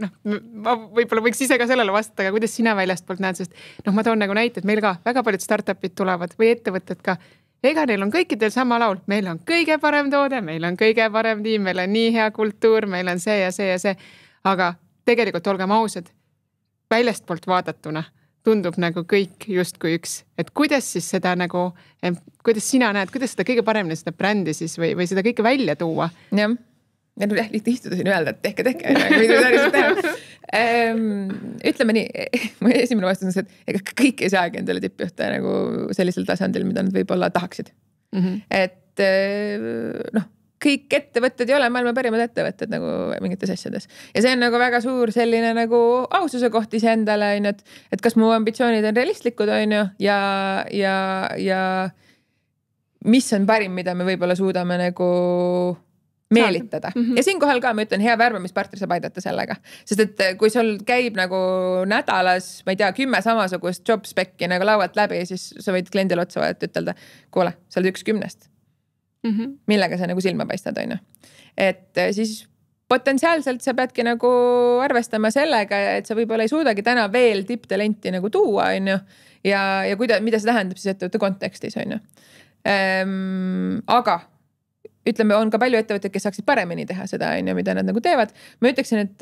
ma võib-olla võiks ise ka sellele vastata, aga kuidas sina väljast poolt näed, sest ma toon nagu näited, meil ka väga paljud startupid tulevad või ettevõtted ka. Ega neil on kõikidel sama laul, meil on kõige parem toode, meil on kõige parem tiim, meil on nii hea kultuur, meil on see ja see ja see. Aga tegelikult olgem ausad, väljast poolt vaadatuna tundub nagu kõik justkui üks. Et kuidas siis seda nagu, kuidas sina näed, kuidas seda kõige paremini seda brändi siis või seda kõike välja tuua? Jah. Ja lihtne istuda siin öelda, et tehke, ütleme nii, mu esimene vastus on see, et ega kõik ei saagi endale tippjuhte nagu sellisel tasandil, mida nad võib-olla tahaksid. Et noh, kõik ettevõtted ei ole maailma parimad ettevõtted nagu mingites asjades. Ja see on nagu väga suur selline nagu aususe koht ise endale, et kas mu ambitsioonid on realistlikud on ju ja mis on parim, mida me võib-olla suudame nagu meelitada. Ja siinkohal ka ma ütlen, hea värbamispartner saab aidata sellega. Sest et kui sul käib nagu nädalas, ma ei tea, 10 samasugust job spec'i nagu laualt läbi, siis sa võid kliendile otsa vaadata ütelda, kuule, sa oled 1 10. Millega sa nagu silma paistad, on ju. Et siis potentsiaalselt sa peadki nagu arvestama sellega, et sa võib-olla ei suudagi täna veel tipptalenti nagu tuua, on ju. Ja mida see tähendab siis ettevõtte kontekstis, on ju. Aga ütleme, on ka palju ettevõtteid, kes saaksid paremini teha seda, mida nad nagu teevad. Ma ütleksin, et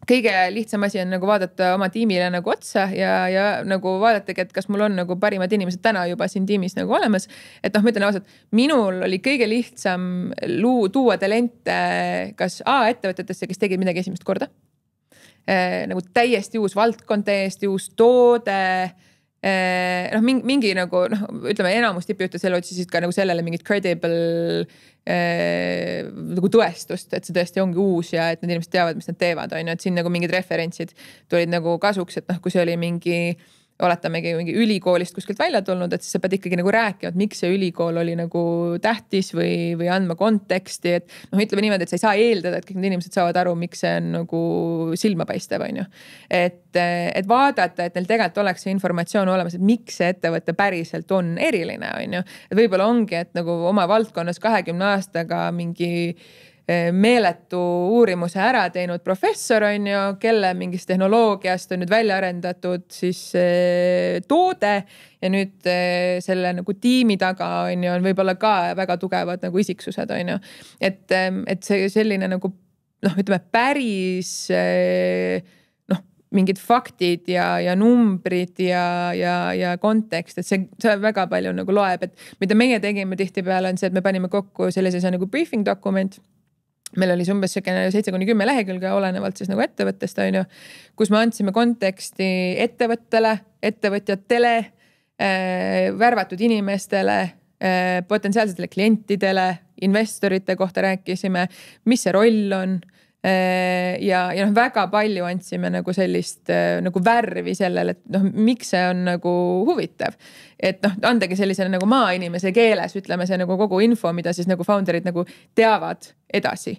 kõige lihtsam asi on nagu vaadata oma tiimile nagu otsa ja nagu vaadatagi, et kas mul on nagu parimad inimesed täna juba siin tiimis nagu olemas. Et noh, ma ütlen ausalt, minul oli kõige lihtsam tuua talente kas ettevõtetesse, kes tegid midagi esimest korda. Nagu täiesti uus valdkond, täiesti uus toode. Noh, mingi nagu, ütleme, enamus tippjuhte selle otsisid ka nagu sellele mingit credible nagu tõestust, et see tõesti ongi uus ja et need inimesed teavad, mis nad teevad, on ju, et siin nagu mingid referentsid tulid nagu kasuks, et noh, kui see oli mingi oletamegi mingi ülikoolist kuskilt välja tulnud, et siis sa pead ikkagi nagu rääkima, et miks see ülikool oli nagu tähtis või andma konteksti, et noh, ütleme niimoodi, et sa ei saa eeldada, et kõik need inimesed saavad aru, miks see on nagu silmapaistev, on ju. Et vaadata, et neil tegelikult oleks see informatsioon olemas, et miks see ettevõte päriselt on eriline, on ju. Et võib-olla ongi, et nagu oma valdkonnas 20 aastaga mingi meeletu uurimuse ära teinud professor on ju, kelle mingist tehnoloogiast on nüüd välja arendatud siis toode ja nüüd selle nagu tiimi taga on ju, on võib-olla ka väga tugevad nagu isiksused on ju. Et see selline nagu noh, ütleme päris mingid faktid ja numbrid ja kontekst, et see väga palju nagu loeb, et mida meie tegime tihtipeale on see, et me panime kokku sellise nagu briefing dokument. Meil oli umbes 7-10 lehekülge olenevalt siis nagu ettevõttest on ju, kus me andsime konteksti ettevõttele, ettevõtjatele, värvatud inimestele, potentsiaalsetele klientidele, investorite kohta rääkisime, mis see roll on ja väga palju andsime nagu sellist nagu värvi sellele, et noh, miks see on nagu huvitav. Et noh, andagi sellisele nagu maainimese keeles, ütleme see nagu kogu info, mida siis nagu founderid nagu teavad edasi.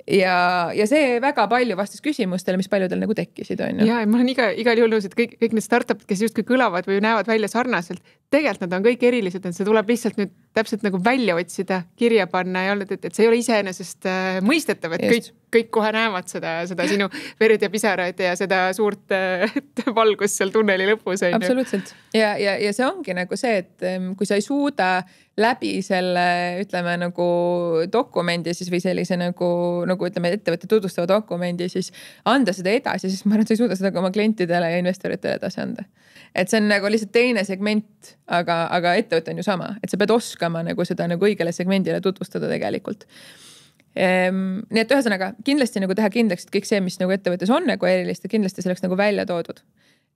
Ja see väga palju vastas küsimustele, mis paljudel nagu tekkisid, on ju. Ja ma olen igal juhul nõus, et kõik need startupid, kes justkui kõlavad või näevad välja sarnaselt, tegelikult nad on kõik erilised, et see tuleb lihtsalt nüüd täpselt nagu välja otsida, kirja panna ja olla, et see ei ole iseenesest mõistetav, et kõik kohe näevad seda sinu verd ja pisaraid ja seda suurt valgust seal tunneli lõpus. Absoluutselt. Ja see ongi nagu see, et kui sa ei suuda läbi selle, ütleme nagu dokumendi siis või sellise nagu ütleme ettevõtte tutvustava dokumendi, siis anda seda edasi, siis ma arvan, et sa ei suuda seda ka oma klientidele ja investoritele edasi anda. Et see on nagu lihtsalt teine segment, aga ettevõte on ju sama, et sa pead oskama nagu seda nagu õigele segmendile tutvustada tegelikult. Nii et ühesõnaga kindlasti nagu teha kindlaks, et kõik see, mis nagu ettevõttes on nagu erilist ja kindlasti selleks nagu välja toodud.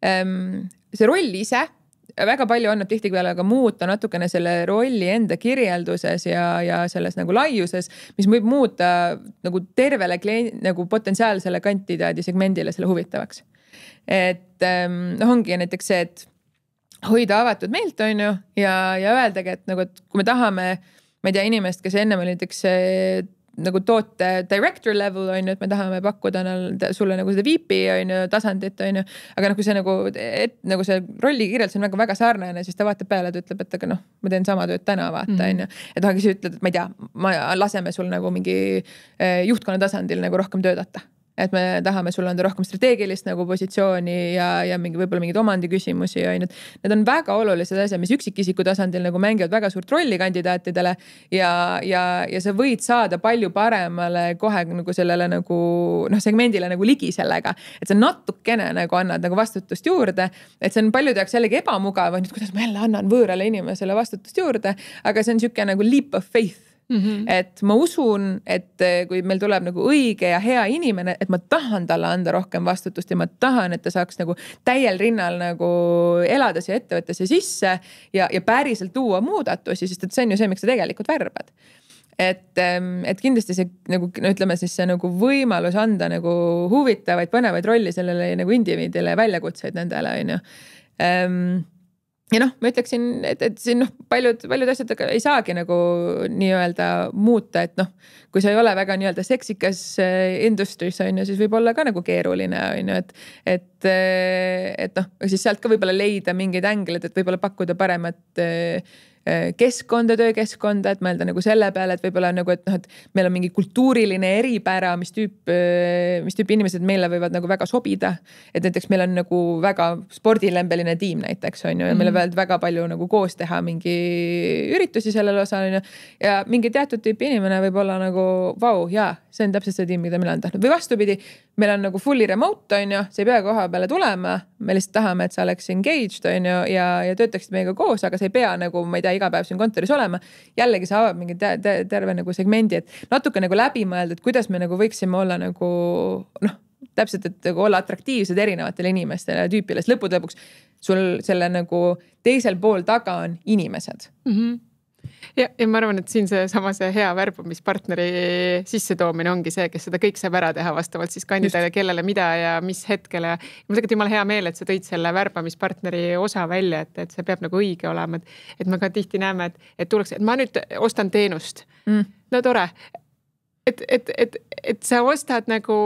See roll ise väga palju annab tihtipeale aga muuta natukene selle rolli enda kirjelduses ja selles nagu laiuses, mis võib muuta nagu tervele nagu potentsiaalsele kandidaadi segmendile selle huvitavaks. Et ongi näiteks see, et hoida avatud meelt on ju ja öeldagi, et nagu, et kui me tahame, ma ei tea, inimest, kes ennem oli näiteks nagu toote director level on ju, et me tahame pakkuda sulle nagu seda VP on ju, tasandit on ju, aga kui see nagu see rolli kirjeldus on väga sarnane, siis ta vaatab peale, et ütleb, et aga ma teen sama tööd täna vaata on ju, et aga siis ütled, et ma ei tea, laseme sul nagu mingi juhtkonna tasandil nagu rohkem töötada. Et me tahame sulle anda rohkem strateegilist nagu positsiooni ja võib-olla mingid omandi küsimusi on. Need on väga olulised asjad, mis üksikisiku tasandil nagu mängivad väga suurt rolli kandidaatidele ja sa võid saada palju paremale kohe nagu sellele nagu segmendile nagu ligi sellega, et sa natukene nagu annad nagu vastutust juurde, et see on paljude jaoks jällegi ebamugav, et kuidas ma jälle annan võõrale inimesele vastutust juurde, aga see on siuke nagu leap of faith. Et ma usun, et kui meil tuleb nagu õige ja hea inimene, et ma tahan talle anda rohkem vastutust ja ma tahan, et ta saaks nagu täiel rinnal nagu elada siia ettevõttesse sisse ja päriselt tuua muudatusi, sest et see on ju see, miks sa tegelikult värbad. Et kindlasti see nagu ütleme siis see nagu võimalus anda nagu huvitavaid, põnevaid rolli sellele nagu indiviidile ja väljakutseid nendele on ju. Ja ma ütleksin, et siin paljud asjad ei saagi nagu nii-öelda muuta, et kui sa ei ole väga nii-öelda seksikas industries on ju, siis võib olla ka nagu keeruline on ju, et siis sealt ka võib-olla leida mingeid ängleid, et võib-olla pakkuda paremat keskkonda, töökeskkonda, et mõelda nagu selle peale, et võib-olla nagu, et meil on mingi kultuuriline eripära, mis tüüp inimesed meile võivad nagu väga sobida. Et näiteks meil on nagu väga spordilembeline tiim näiteks on ju ja meil on väga palju nagu koos teha mingi üritusi sellel osal on ju. Ja mingi teatud tüüpi inimene võib olla nagu vau, jaa, see on täpselt see tiim, mida meil on tahtnud. Või vastupidi, meil on nagu fully remote on ju, sa ei pea koha peale tulema, me lihtsalt tahame, et sa oleks engaged on ju ja töötaksid meiega koos, aga sa ei pea nagu, ma ei tea, iga päev siin kontoris olema. Jällegi sa avab mingi terve nagu segmendi, et natuke nagu läbi mõelda, et kuidas me nagu võiksime olla nagu täpselt, et nagu olla atraktiivsed erinevatele inimestele ja tüüpile, sest lõppude lõpuks sul selle nagu teisel pool taga on inimesed. Ja ma arvan, et siin see hea värbamispartneri sissetoomine ongi see, kes seda kõik saab ära teha vastavalt siis kandidaadile, kellele mida ja mis hetkele. Ja mul tegelikult jumala hea meel, et sa tõid selle värbamispartneri osa välja, et see peab nagu õige olema. Et me ka tihti näeme, et tullakse, et ma nüüd ostan teenust. No tore. Et sa ostad nagu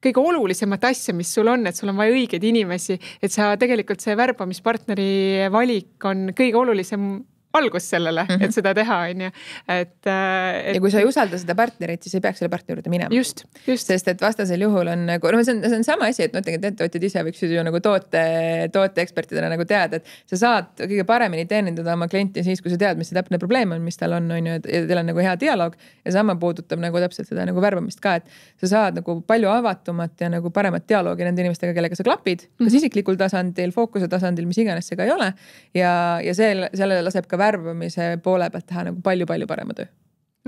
kõige olulisemat asja, mis sul on, et sul on vaja õigeid inimesi, et sa tegelikult see värbamispartneri valik on kõige olulisem algus sellele, et seda teha on ju. Ja kui sa ei usalda seda partnerit, siis ei peaks selle partneri juurde minema. Just. Sest et vastasel juhul on nagu, see on sama asi, et ettevõtjad ise võiks ju nagu toote ekspertidena nagu teada, et sa saad kõige paremini teenindada oma klienti siis, kui sa tead, mis see täpne probleem on, mis tal on ju, ja teil on nagu hea dialoog ja sama puudutab nagu täpselt seda nagu värbamist ka, et sa saad nagu palju avatumat ja nagu paremat dialoogi nende inimestega, kellega sa klapid, kas isiklikul tasandil, fookuse tasandil, mis iganes see ka ei ole ja selle laseb ka värbamise poole pealt teha nagu palju parema töö.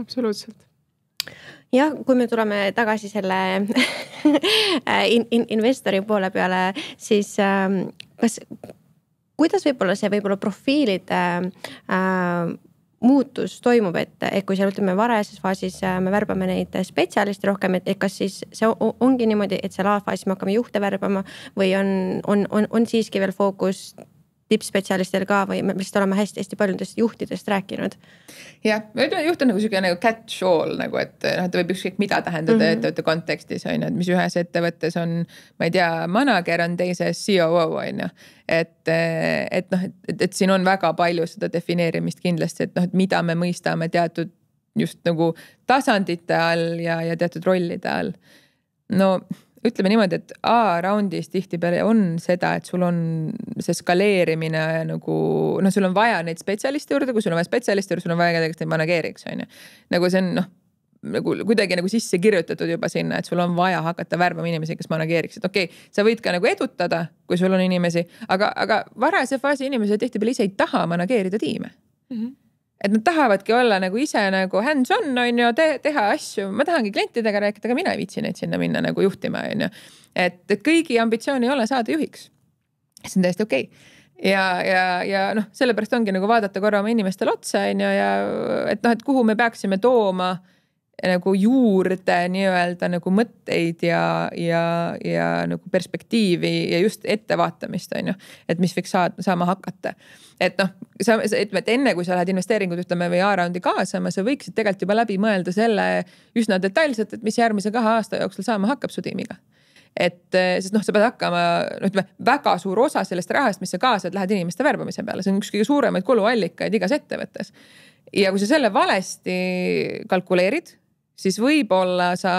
Absoluutselt. Jah, kui me tuleme tagasi selle investori poole peale, siis kuidas võib-olla see profiilide muutus toimub, et kui seal ütleme varajases faasis me värbame neid spetsialisti rohkem, et kas siis see ongi niimoodi, et seal A-faasis me hakkame juhte värbama või on siiski veel fookus tippspetsialistil ka või me lihtsalt oleme hästi paljudest juhtidest rääkinud? Jah, juht on nagu selline nagu catch-all, nagu, et ta võib ükskõik mida tähendada ettevõtte kontekstis, on ju, et mis ühes ettevõttes on, ma ei tea, manager on teises COO, on ju. Et siin on väga palju seda defineerimist kindlasti, et mida me mõistame teatud just nagu tasandite all ja teatud rollide all. No ütleme niimoodi, et A-raundis tihtipeale on seda, et sul on see skaleerimine nagu, sul on vaja neid spetsialisti juurde, kui sul on vaja spetsialisti juurde, sul on vaja tegelikult neid manageeriks, on ju. Nagu see on, nagu kuidagi nagu sisse kirjutatud juba sinna, et sul on vaja hakata värbama inimesi, kes manageeriksid. Okei, sa võid ka nagu edutada, kui sul on inimesi, aga varase faasi inimesed tihtipeale ise ei taha manageerida tiime. Et nad tahavadki olla nagu ise nagu hands-on, on ju, teha asju. Ma tahangi klientidega rääkida, aga mina ei viitsi neid sinna minna nagu juhtima, on ju. Et kõigi ambitsioon ei ole saada juhiks. See on täiesti okei. Ja sellepärast ongi nagu vaadata korra oma inimestele otsa, on ju, ja et kuhu me peaksime tooma nagu juurde nii-öelda nagu mõtteid ja nagu perspektiivi ja just ettevaatamist, on ju, et mis võiks saama hakata. Et et enne kui sa lähed investeeringud, ütleme, või A-raundi kaasama, sa võiksid tegelikult juba läbi mõelda selle üsna detailselt, et mis järgmise 2 aasta jooksul saama hakkab su tiimiga. Sest sa pead hakkama, väga suur osa sellest rahast, mis sa kaasad, lähed inimeste värbamise peale. See on üks kõige suuremaid kuluallikaid igas ettevõttes. Ja kui sa selle valesti kalkuleerid, siis võib-olla sa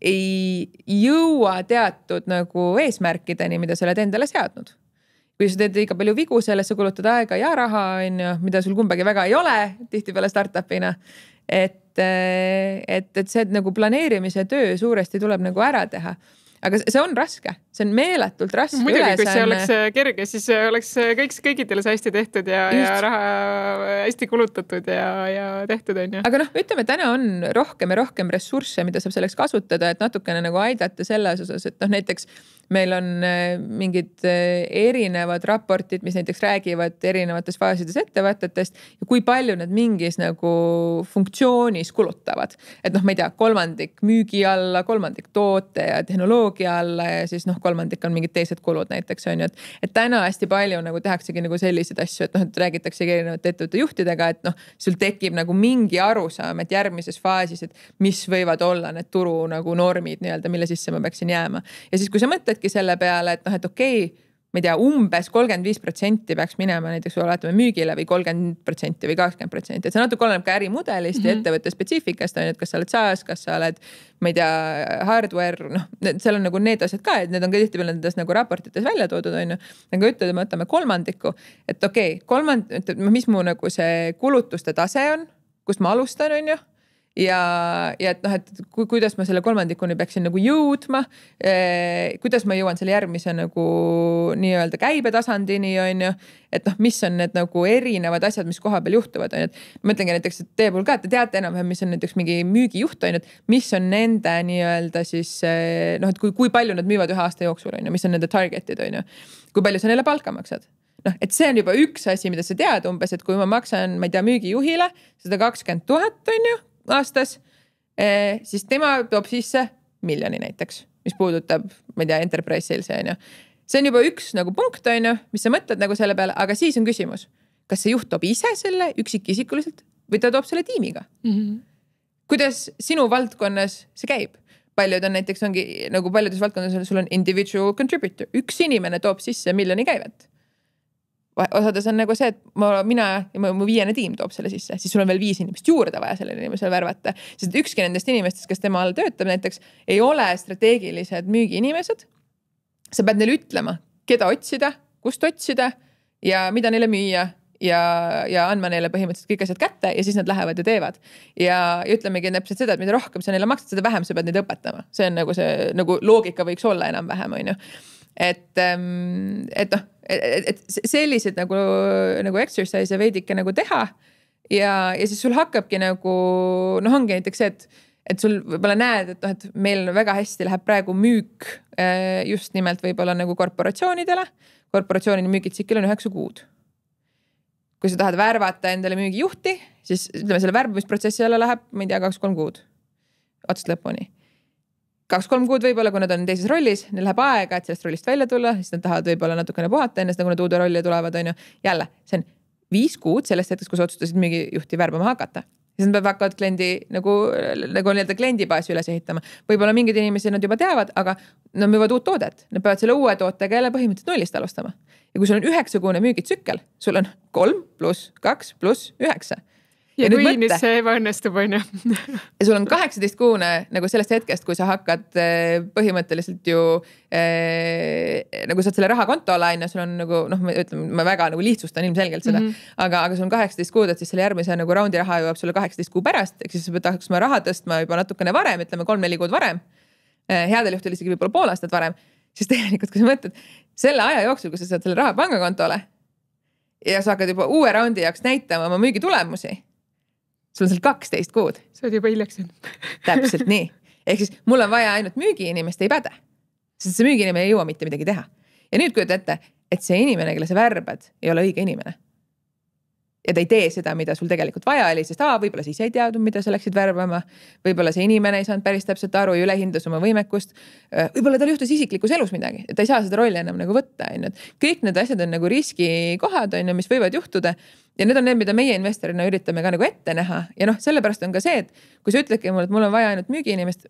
ei jõua teatud nagu eesmärkideni, mida sa oled endale seadnud. Kui sa teed liiga palju vigu selles, sa kulutad aega ja raha, on ju, mida sul kumbagi väga ei ole, tihtipeale startupina. Et see nagu planeerimise töö suuresti tuleb nagu ära teha. Aga see on raske, see on meeletult raske. Muidugi, kui see oleks kerge, siis oleks kõigidele see hästi tehtud ja raha hästi kulutatud ja tehtud, on ju. Aga ütleme, täna on rohkem ja rohkem ressursse, mida saab selleks kasutada, et natukene nagu aidata selles osas, et näiteks meil on mingid erinevad raportid, mis näiteks räägivad erinevates faasides ettevõtetest ja kui palju need mingis nagu funktsioonis kulutavad. Et ma ei tea, 1/3 müügi alla, 1/3 toote ja tehnoloogia alla ja siis 1/3 on mingid teised kulud näiteks, on ju. Et täna hästi palju nagu tehaksegi nagu selliseid asju, et räägitaksegi erinevate ettevõtte juhtidega, et sul tekib nagu mingi arusaam, et järgmises faasis, et mis võivad olla need turu nagu normid nii-öelda, mille sisse ma peaksin jääma. Ja siis, kui sa mõtledki selle peale, et okei, ma ei tea, umbes 35% peaks minema näiteks oletame müügile või 30% või 20%. Et see natuke oleneb ka ärimudelist ja ettevõtte spetsiifikast, on, et kas sa oled SaaS, kas sa oled, ma ei tea, hardware, seal on nagu need asjad ka, et need on ka tihtipeale nendes nagu raportites välja toodud, on ju. Nagu ütled, me võtame 1/3, et okei, mis mu nagu see kulutuste tase on, kust ma alustan, on ju. Ja et kuidas ma selle 1/3 peaksin nagu jõudma, kuidas ma jõuan selle järgmise nagu nii-öelda käibetasandini, on ju, et mis on need nagu erinevad asjad, mis koha peal juhtuvad, on ju, et ma mõtlengi näiteks, et teie puhul ka, et te teate enam-vähem, mis on näiteks mingi müügijuht, on ju, et mis on nende nii-öelda siis, et kui palju nad müüvad 1 aasta jooksul, on ju, mis on nende targetid, on ju, kui palju sa neile palka maksad. Et see on juba üks asi, mida sa tead umbes, et kui ma maksan, ma ei tea, müügijuhile 120 000, on ju, aastas, siis tema toob sisse 1 miljoni näiteks, mis puudutab, ma ei tea, enterprise sales, on ju. See on juba üks nagu punkt, on ju, mis sa mõtled nagu selle peale, aga siis on küsimus, kas see juht toob ise selle üksikisikuliselt või ta toob selle tiimiga? Kuidas sinu valdkonnas see käib? Paljud on näiteks ongi, nagu paljudes valdkondades sul on individual contributor, üks inimene toob sisse 1 miljoni käivet. Osades on nagu see, et mina ja mu 5. tiim toob selle sisse, siis sul on veel 5 inimest juurde vaja sellele inimesele värvata. Sest ükski nendest inimestest, kes tema all töötab näiteks, ei ole strateegilised müügiinimesed. Sa pead neile ütlema, keda otsida, kust otsida ja mida neile müüa ja andma neile põhimõtteliselt kõik asjad kätte ja siis nad lähevad ja teevad. Ja ütlemegi täpselt seda, et mida rohkem sa neile maksad, seda vähem sa pead neid õpetama. See on nagu see nagu loogika võiks olla enam-vähem, on ju. Et sellised nagu exercise veidike nagu teha ja siis sul hakkabki nagu, ongi näiteks see, et sul võib-olla näed, et meil väga hästi läheb praegu müük just nimelt võib-olla nagu korporatsioonidele. Korporatsioonide müügitsikkel on 9 kuud. Kui sa tahad värvata endale müügijuhti, siis ütleme selle värbamisprotsessi jälle läheb, ma ei tea, 2-3 kuud. Otsast lõpuni. 2-3 kuud võib-olla, kui nad on teises rollis, neil läheb aega, et sellest rollist välja tulla, siis nad tahavad võib-olla natukene puhata ennast, nagu nad uude rolli tulevad, on ju. Jälle, see on 5 kuud sellest hetkest, kui sa otsustasid müügijuhti värbama hakata. Siis nad hakkavad kliendi nagu nii-öelda kliendibaasi üles ehitama. Võib-olla mingid inimesed nad juba teavad, aga nad müüvad uut toodet. Nad peavad selle uue tootega jälle põhimõtteliselt nullist alustama. Ja kui sul on 9-kuune müügitsükkel, sul on 3 + 2 + 9. ja kui nüüd see ebaõnnestub, on ju. Ja sul on 18-kuune nagu sellest hetkest, kui sa hakkad põhimõtteliselt ju nagu saad selle raha kontole, sul on nagu, ma väga nagu lihtsustan ilmselgelt seda, aga sul on 18 kuud, et siis selle järgmise nagu raundi raha jõuab sulle 18 kuu pärast, ehk siis sa pead tahtma raha tõstma juba natukene varem, ütleme 3-4 kuud varem, headel juhtul isegi võib-olla pool aastat varem, siis tegelikult, kui sa mõtled selle aja jooksul, kui sa saad selle raha pangakontole ja sa hakkad juba uue raundi jaoks näitama oma müügitulemusi, sul on seal 12 kuud. Sa oled juba hiljaksin. Täpselt nii. Ehk siis mul on vaja ainult müügiinimest ei päde, sest see müügiinimene ei jõua mitte midagi teha. Ja nüüd kujutad ette, et see inimene, kelle sa värbad, ei ole õige inimene. Ja ta ei tee seda, mida sul tegelikult vaja oli, sest võib-olla sa ise ei teadnud, mida sa läksid värbama. Võib-olla see inimene ei saanud päris täpselt aru ja ülehindas oma võimekust. Võib-olla tal juhtus isiklikus elus midagi, et ta ei saa seda rolli enam nagu võtta. Kõik need asjad on nagu riskikohad, mis võivad juhtuda. Ja need on need, mida meie investorina üritame ka nagu ette näha. Ja sellepärast on ka see, et kui sa ütledki mulle, et mul on vaja ainult müügiinimest,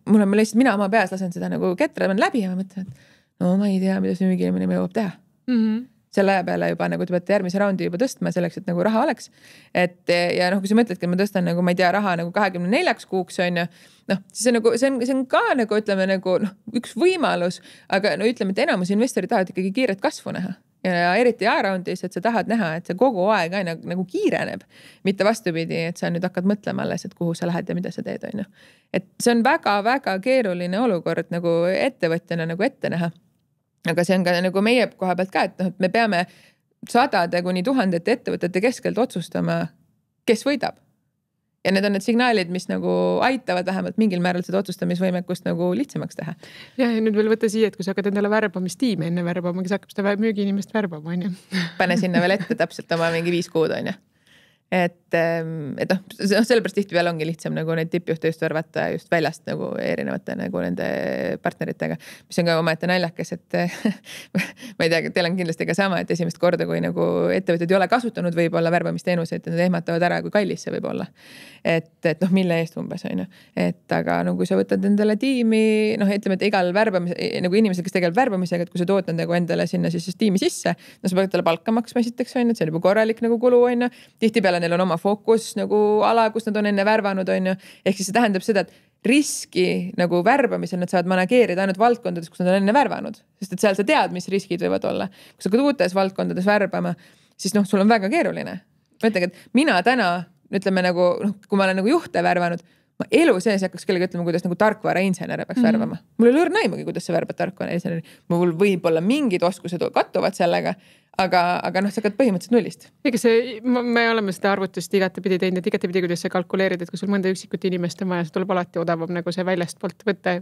mina oma peas lasen seda nagu ketravan läbi ja ma mõtlen, et ma ei tea, mida see müügiinimene jõuab teha. Selle aja peale juba nagu te peate järgmise raundi juba tõstma selleks, et nagu raha oleks. Ja kui sa mõtledki, et ma tõstan nagu, ma ei tea, raha nagu 24 kuuks on ju, siis see on ka nagu ütleme nagu üks võimalus, aga ütleme, et enamus investorid tahavad ikkagi kiiret kasvu näha. Ja eriti A-raundis, et sa tahad näha, et see kogu aeg aina nagu kiireneb, mitte vastupidi, et sa nüüd hakkad mõtlema alles, et kuhu sa lähed ja mida sa teed, on ju. Et see on väga-väga keeruline olukord nagu ettevõtjana nagu ette näha. Aga see on ka nagu meie koha pealt ka, et me peame 100 kuni 1000 ettevõtete keskelt otsustama, kes võidab. Ja need on need signaalid, mis nagu aitavad vähemalt mingil määral seda otsustamisvõimekust nagu lihtsamaks teha. Ja nüüd veel võtta siia, et kui sa hakkad endale värbamistiimi enne värbama, kes hakkab seda müügiinimest värbama, on ju. Pane sinna veel ette täpselt oma mingi 5 kuud, on ju. Et sellepärast tihtipeale ongi lihtsam nagu neid tippjuhte just värvata just väljast nagu erinevate nagu nende partneritega, mis on ka omaette naljakas, et ma ei tea, teil on kindlasti ka sama, et esimest korda, kui nagu ettevõtted ei ole kasutanud võib-olla värbamisteenuseid, nad ehmatavad ära, kui kallis see võib olla. Et mille eest umbes on ju. Et aga kui sa võtad endale tiimi, ütleme, et igal nagu inimesed, kes tegeleb värbamisega, et kui sa tood nagu endale sinna siis tiimi sisse, sa pead talle palka maksma esiteks on ju, et see on juba korralik nagu kulu on ju. Tihtipeale neil on oma fookus nagu ala, kus nad on enne värvanud on ju. Ehk siis see tähendab seda, et riski nagu värbamisel nad saavad manageerida ainult valdkondades, kus nad on enne värvanud. Sest et seal sa tead, mis riskid võivad olla. Kui sa hakkad uutes valdkondades värbama, siis sul on väga keeruline. Ma ütlen, et mina täna, ütleme nagu, kui ma olen nagu juhte värvanud, ma elu sees hakkaks kellegi ütlema, kuidas nagu tarkvara insenere peaks värbama. Mul ei ole õrna aimugi, kuidas sa värbad tarkvara inseneri. Mul võib-olla mingid oskused kattuvad sellega, aga sa hakkad põhimõtteliselt nullist. Ega me oleme seda arvutust igatepidi teinud, et igatepidi, kuidas sa kalkuleerid, et kui sul mõnda üksikut inimest on vaja, see tuleb alati odavam nagu see väljast poolt võtta.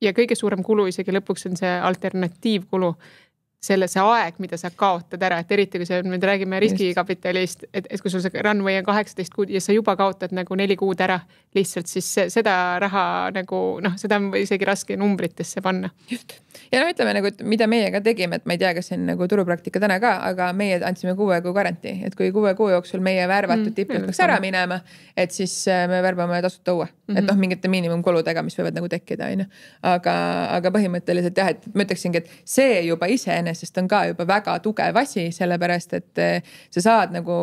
Ja kõige suurem kulu isegi lõpuks on see alternatiivkulu. See aeg, mida sa kaotad ära, et eriti kui me räägime riskikapitalist, et kui sul see runway on 18 kuud ja sa juba kaotad nagu 4 kuud ära lihtsalt, siis seda raha nagu, seda on isegi raske numbritesse panna. Just. Ja ütleme nagu, et mida meie ka tegime, et ma ei tea, kas see on nagu turupraktika täna ka, aga meie andsime 6 kuu garantii, et kui 6 kuu jooksul meie värvatud tippjuht peaks ära minema, et siis me värbame tasuta uue. Et mingite miinimumkuludega, mis võivad nagu tekkida, on ju. Aga põhimõtteliselt jah, et ma ütleksingi, et see juba iseenesest on ka juba väga tugev asi, sellepärast, et sa saad nagu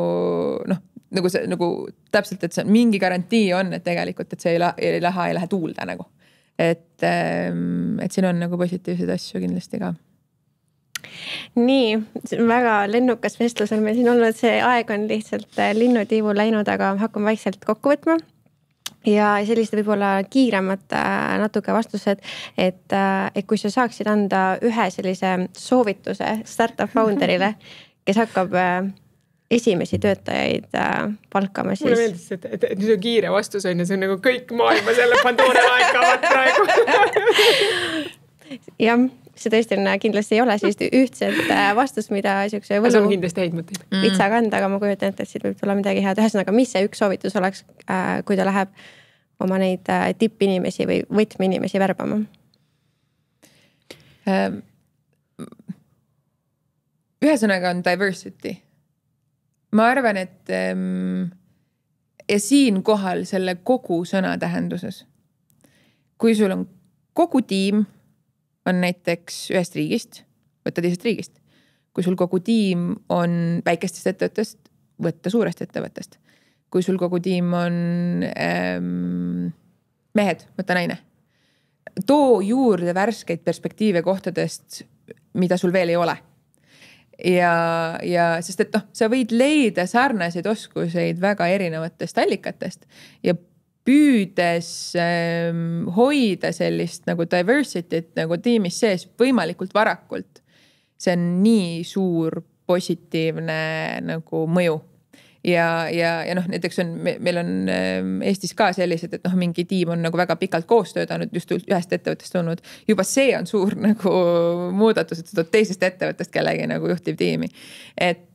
täpselt, et see mingi garantii on, et tegelikult, et see ei lähe tuulda nagu. Et siin on nagu positiivseid asju kindlasti ka. Nii, väga lennukas vestlus on meil siin olnud, see aeg on lihtsalt linnutiivu läinud, aga hakkame vaikselt kokku võtma. Ja sellised võib-olla kiiremad natuke vastused, et kui sa saaksid anda ühe sellise soovituse startup founderile, kes hakkab esimesi töötajaid palkama, siis... Mulle meeldis, et nüüd on kiire vastus on ja see on nagu kõik maailma selle Pandora laekavad praegu. Jah, see tõesti on kindlasti ei ole sellist ühtset vastust, mida siukse võlu... on kindlasti häid mõtteid. Vitsa kanda, aga ma kujutan ette, et siit võib tulla midagi head. Ühesõnaga, mis see üks soovitus oleks, kui ta läheb oma neid tippinimesi või võtmeinimesi värbama? Ühesõnaga on diversity. Ma arvan, et ja siin kohal selle kogu sõna tähenduses. Kui sul on kogu tiim on näiteks ühest riigist, võtta teisest riigist. Kui sul kogu tiim on väikestest ettevõttest, võtta suurest ettevõttest. kui sul kogu tiim on mehed, võta naine. Too juurde värskeid perspektiive kohtadest, mida sul veel ei ole. Ja sest et sa võid leida sarnaseid oskuseid väga erinevatest allikatest ja püüdes hoida sellist nagu diversity't nagu tiimis sees võimalikult varakult. See on nii suur positiivne nagu mõju. Ja näiteks meil on Eestis ka sellised, et mingi tiim on nagu väga pikalt koos töötanud, just ühest ettevõttest olnud. Juba see on suur nagu muudatus, et sa tood teisest ettevõttest kellegi nagu juhtivtiimi. Et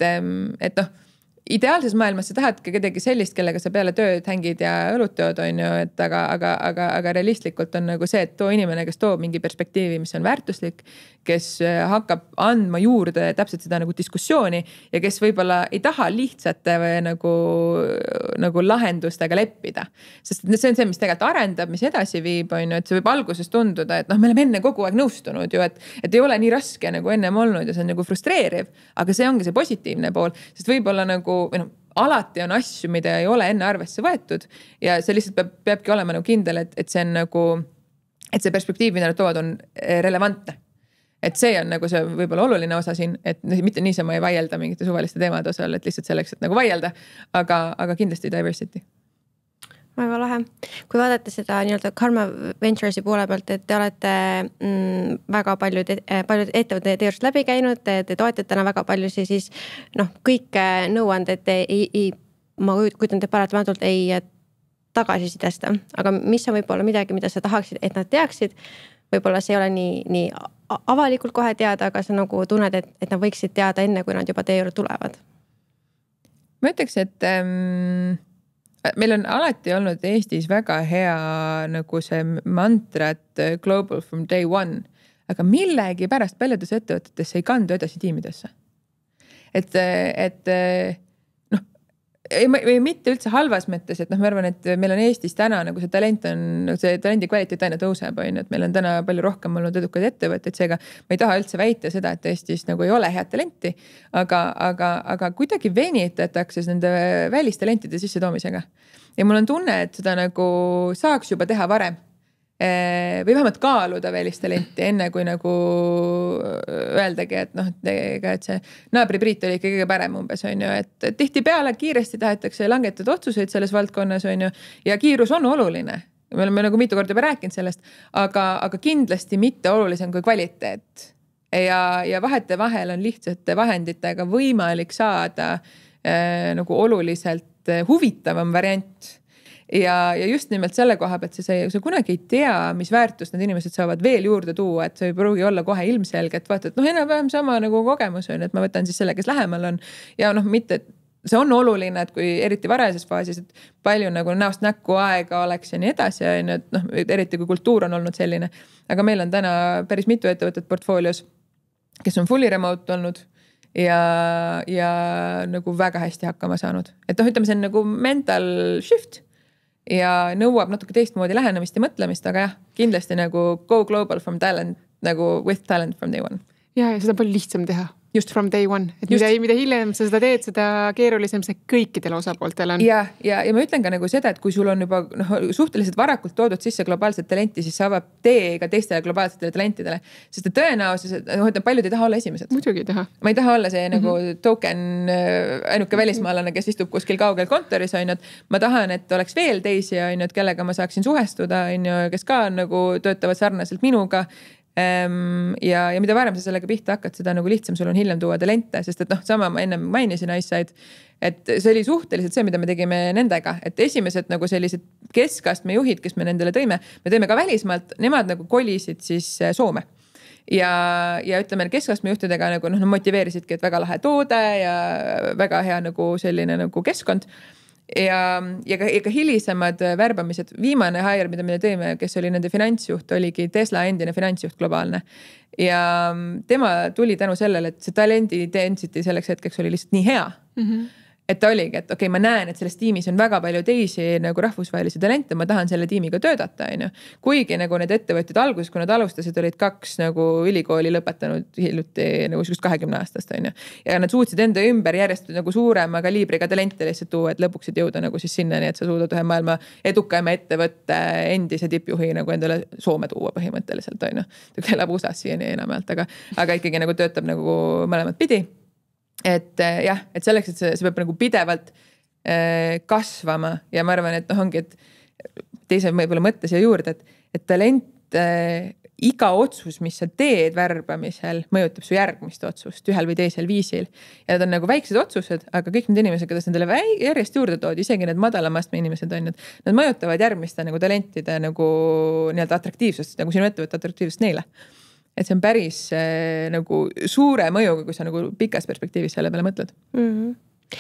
ideaalses maailmas sa tahadki kedagi sellist, kellega sa peale tööd hängid ja õlut on ju, et aga realistlikult on nagu see, et too inimene, kes toob mingi perspektiivi, mis on väärtuslik, kes hakkab andma juurde täpselt seda nagu diskussiooni ja kes võib-olla ei taha lihtsate või nagu lahendustega leppida. Sest see on see, mis tegelikult arendab, mis edasi viib, on ju, et see võib alguses tunduda, et me oleme enne kogu aeg nõustunud ju, et ei ole nii raske nagu ennem olnud ja see on nagu frustreeriv, aga see ongi see positiivne pool, sest võib-olla nagu alati on asju, mida ei ole enne arvesse võetud ja see lihtsalt peabki olema nagu kindel, et see on nagu, et see perspektiiv, mida nad toovad, on relevantne. Et see on nagu see võib-olla oluline osa siin, et mitte niisama ei vaielda mingite suvaliste teemade osal, et lihtsalt selleks, et nagu vaielda, aga kindlasti diversity. Väga lahe. Kui vaadata seda nii-öelda Karma Venturesi poole pealt, et te olete väga paljud ettevõtted teost läbi käinud, te toetate täna väga paljusi, siis kõik nõuanded ma kujutan te paratamatult ei tagasisidesta. Aga mis on võib-olla midagi, mida sa tahaksid, et nad teaksid? Võib-olla see ei ole nii avalikult kohe teada, aga sa nagu tunned, et nad võiksid teada enne, kui nad juba teie juurde tulevad. Ma ütleks, et meil on alati olnud Eestis väga hea nagu see mantra, et global from day one, aga millegi pärast paljudes ettevõtetes ei kandu edasi tiimidesse. Ei mitte üldse halvas mõttes, et ma arvan, et meil on Eestis täna nagu see talent on, see talendi kvaliteet aina tõuseb, et meil on täna palju rohkem olnud edukaid ettevõtteid, seega ma ei taha üldse väita seda, et Eestis nagu ei ole head talenti, aga kuidagi venitatakse nende välistalentide sissetoomisega. Ja mul on tunne, et seda nagu saaks juba teha varem. Või vähemalt kaaluda välistalenti enne kui nagu öeldagi, et see naabri Priit oli ikka kõige parem umbes, on ju, et tihti peale kiiresti tahetakse langetada otsuseid selles valdkonnas, on ju, ja kiirus on oluline. Me oleme nagu mitu korda juba rääkinud sellest, aga kindlasti mitte olulisem kui kvaliteet. Ja vahete vahel on lihtsate vahenditega võimalik saada nagu oluliselt huvitavam variant. Ja just nimelt selle koha pealt sa kunagi ei tea, mis väärtust need inimesed saavad veel juurde tuua, et see ei pruugi olla kohe ilmselge, et vaata, et enam-vähem sama nagu kogemus on, et ma võtan siis selle, kes lähemal on ja mitte, see on oluline, et kui eriti varajases faasis, et palju nagu näost näkku aega oleks ja nii edasi, et eriti kui kultuur on olnud selline, aga meil on täna päris mitu ettevõtet portfoolios, kes on fully remote olnud ja nagu väga hästi hakkama saanud, et ütleme, see on nagu mental shift ja nõuab natuke teistmoodi lähenemist ja mõtlemist, aga jah, kindlasti nagu go global from talent, nagu with talent from day one. Ja seda on palju lihtsam teha. Just from day one. Et mida hiljem sa seda teed, seda keerulisem see kõikidele osapooltel on. Ja ma ütlen ka nagu seda, et kui sul on juba suhteliselt varakult toodud sisse globaalset talenti, siis saab tee ka teistele globaalsetele talentidele. Sest tõenäosus, et paljud ei taha olla esimesed. Muidugi ei taha. Ma ei taha olla see nagu token ainuke välismaalane, kes istub kuskil kaugel kontoris, on ju, et ma tahan, et oleks veel teisi, on ju, et kellega ma saaksin suhestuda, on ju, kes ka nagu töötavad sarnaselt minuga. Ja mida varem sa sellega pihta hakkad, seda nagu lihtsam sul on hiljem tuua talente, sest et sama ma enne mainisin Iceside, et see oli suhteliselt see, mida me tegime nendega, et esimesed nagu sellised keskastme juhid, kes me nendele tõime, me tõime ka välismaalt, nemad nagu kolisid siis Soome. Ja ütleme, keskastme juhtidega nagu motiveerisidki, et väga lahe toode ja väga hea nagu selline nagu keskkond. Ja ka hilisemad värbamised, viimane hire, mida me teeme, kes oli nende finantsjuht, oligi Tesla endine finantsjuht globaalne. Ja tema tuli tänu sellele, et see talendi density selleks hetkeks oli lihtsalt nii hea. et ta oligi, et okei, ma näen, et selles tiimis on väga palju teisi nagu rahvusvahelisi talente, ma tahan selle tiimiga töötada, on ju. Kuigi nagu need ettevõtted alguses, kui nad alustasid, olid 2 nagu ülikooli lõpetanud hiljuti nagu 20 aastast, on ju. Ja nad suutsid enda ümber järjest nagu suurema kaliibriga talente lihtsalt tuua, et lõpuks jõuda nagu siis sinnani, et sa suudad ühe maailma edukaima ettevõtte endise tippjuhi nagu endale Soome tuua põhimõtteliselt, on ju. Ta elab USA-s siiani enamalt, aga ikkagi nagu töötab nagu mõlemat pidi. Et jah, et selleks, et see peab nagu pidevalt kasvama ja ma arvan, et ongi, et teise võib-olla mõtte siia juurde, et talent, iga otsus, mis sa teed värbamisel, mõjutab su järgmist otsust ühel või teisel viisil. Ja need on nagu väiksed otsused, aga kõik need inimesed, keda nendele järjest juurde tood, isegi need madalamastme inimesed on, nad mõjutavad järgmiste nagu talentide nagu nii-öelda atraktiivsust, nagu sinu ettevõtte atraktiivsust neile. Et see on päris nagu suure mõjuga, kui sa nagu pikas perspektiivis selle peale mõtled.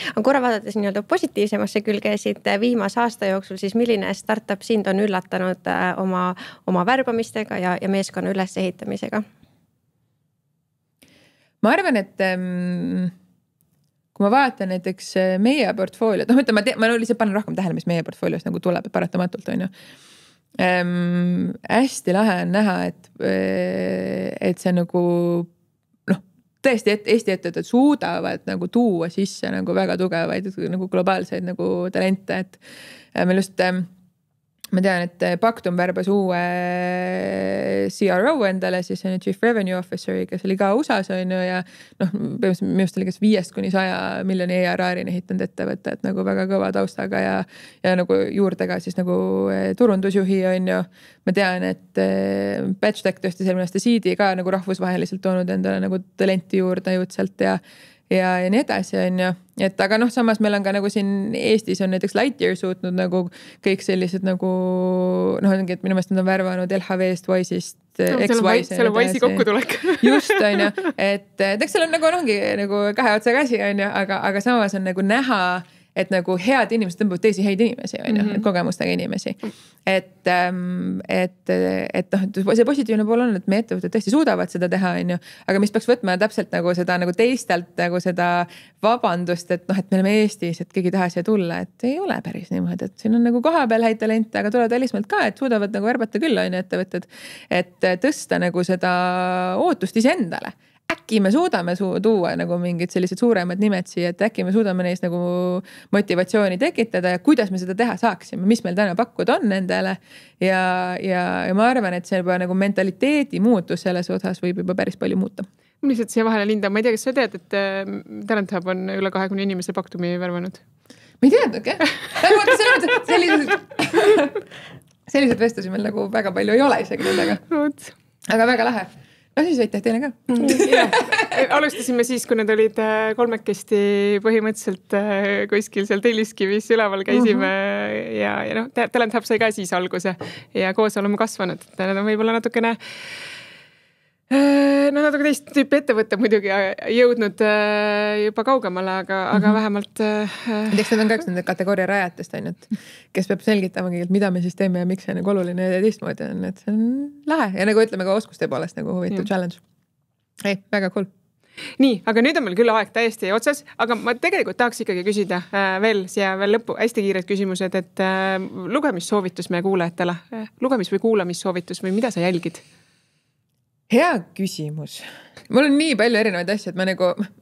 Aga korra vaadates nii-öelda positiivsemasse külge siit viimase aasta jooksul, siis milline startup sind on üllatanud oma värbamistega ja meeskonna ülesehitamisega? Ma arvan, et kui ma vaatan näiteks meie portfooliot, ma lihtsalt panen rohkem tähele, mis meie portfoolios nagu tuleb paratamatult, on ju. Hästi lahe on näha, et see nagu tõesti, et Eesti ettevõtted suudavad nagu tuua sisse nagu väga tugevaid nagu globaalseid nagu talente, et meil just ma tean, et Pactum värbas uue CRO endale, siis on Chief Revenue Officer, kes oli ka USA-s on ju ja minu just oli kas 5–100 miljoni ERR-ini ehitanud ettevõtte, et nagu väga kõva taustaga ja nagu juurde ka siis nagu turundusjuhi on ju. Ma tean, et Batchtech tõesti selline aasta CD ka nagu rahvusvaheliselt toonud endale nagu talenti juurde jõudselt ja nii edasi on ju. Et aga samas meil on ka nagu siin Eestis on näiteks Lightyear suutnud nagu kõik sellised nagu ongi, et minu meelest nad on värvanud LHV-st, Wise'ist, X-Wise. Seal on Wise'i kokkutulek. Just on ju, et eks seal on ongi nagu 2 otsaga asi on ju, aga samas on nagu näha, et nagu head inimesed tõmbavad teisi häid inimesi on ju, et kogemustega inimesi. Et see positiivne pool on, et meie ettevõtted tõesti suudavad seda teha, on ju, aga mis peaks võtma täpselt nagu seda nagu teistelt nagu seda vabandust, et et me oleme Eestis, et keegi ei taha siia tulla, et ei ole päris niimoodi, et siin on nagu koha peal häid talente, aga tulevad välismaalt ka, et suudavad nagu värbata küll on ju ettevõtted, et tõsta nagu seda ootust iseendale. Äkki me suudame tuua nagu mingid sellised suuremad nimed siia, et äkki me suudame neist nagu motivatsiooni tekitada ja kuidas me seda teha saaksime, mis meil täna pakkuda on nendele. Ja ma arvan, et see juba nagu mentaliteedi muutus selles osas võib juba päris palju muuta. Lihtsalt siia vahele Linda, ma ei tea, kas sa tead, et Talent Hub on üle 20 inimese Pactumi värvanud? Ma ei teadnud, sellised vestlusi meil nagu väga palju ei ole isegi nendega. Aga väga lahe. Siis aitäh teile ka. Alustasime siis, kui need olid 3 põhimõtteliselt kuskil seal Telliskivis üleval käisime ja Talent Hub sai ka siis alguse ja koos oleme kasvanud. Nad on võib-olla natukene natuke teist tüüpi ettevõtte muidugi jõudnud juba kaugemale, aga vähemalt... Eks need on ka üks nende kategooria rajatest ainult, kes peab selgitamagi, et mida me siis teeme ja miks see nagu oluline ja teistmoodi on, et see on lahe ja nagu ütleme ka oskuste poolest nagu huvitav challenge. Väga cool. Nii, aga nüüd on meil küll aeg täiesti otsas, aga ma tegelikult tahaks ikkagi küsida veel siia veel lõppu hästi kiired küsimused, et lugemissoovitus meie kuulajatele, lugemis- või kuulamissoovitus või mida sa jälgid? Hea küsimus. Mul on nii palju erinevaid asju, et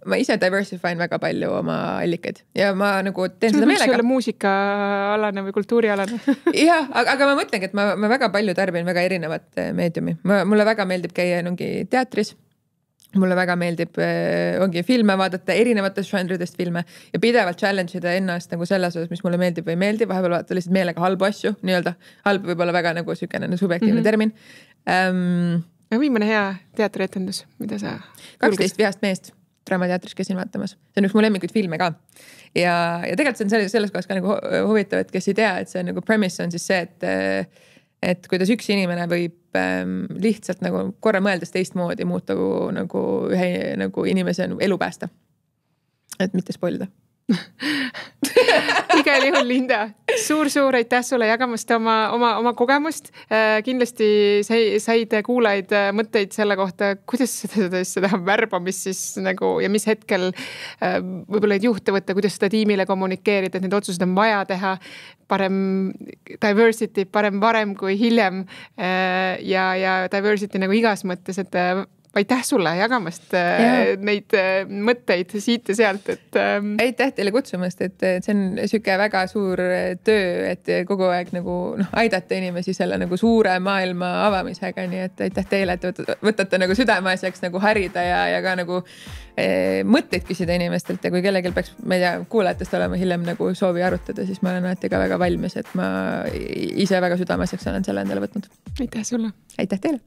ma ise diversifyn väga palju oma allikaid ja ma nagu teen seda meelega. Selle muusikaalane või kultuurialane? Jah, aga ma mõtlengi, et ma väga palju tarbin väga erinevat meediumi. Mulle väga meeldib käia teatris. Mulle väga meeldib ongi filme vaadata, erinevatest žanridest filme ja pidevalt challenge ida ennast nagu selles osas, mis mulle meeldib või ei meeldi. Vahepeal vaadata lihtsalt meelega halbu asju, nii-öelda halb võib olla väga nagu sükene subjektiivne termin. Viimane hea teatrietendus, mida sa... 12 vihast meest Draamateatris käisin vaatamas. See on üks mu lemmikuid filme ka. Ja tegelikult see on selles kohas ka nagu huvitav, et kes ei tea, et see nagu premise on siis see, et kuidas üks inimene võib lihtsalt nagu korra mõeldes teistmoodi muuta nagu ühe nagu inimese elu päästa. Et mitte spoilida. Igal juhul, Linda, suur aitäh sulle jagamast oma kogemust. Kindlasti said kuulajaid mõtteid selle kohta, kuidas seda värbamist siis nagu ja mis hetkel võib-olla neid juhte võtta, kuidas seda tiimile kommunikeerida, et need otsused on vaja teha. Parem diversity, parem varem kui hiljem ja diversity nagu igas mõttes, et aitäh sulle jagamast neid mõtteid siit ja sealt, et aitäh teile kutsumast, et see on siuke väga suur töö, et kogu aeg nagu aidata inimesi selle nagu suure maailma avamisega, nii et aitäh teile, et võtate nagu südameasjaks nagu harida ja ka nagu mõtteid küsida inimestelt ja kui kellelgi peaks, ma ei tea, kuulajatest olema hiljem nagu soovi arutada, siis ma olen alati ka väga valmis, et ma ise väga südameasjaks olen selle endale võtnud. Aitäh sulle. Aitäh teile.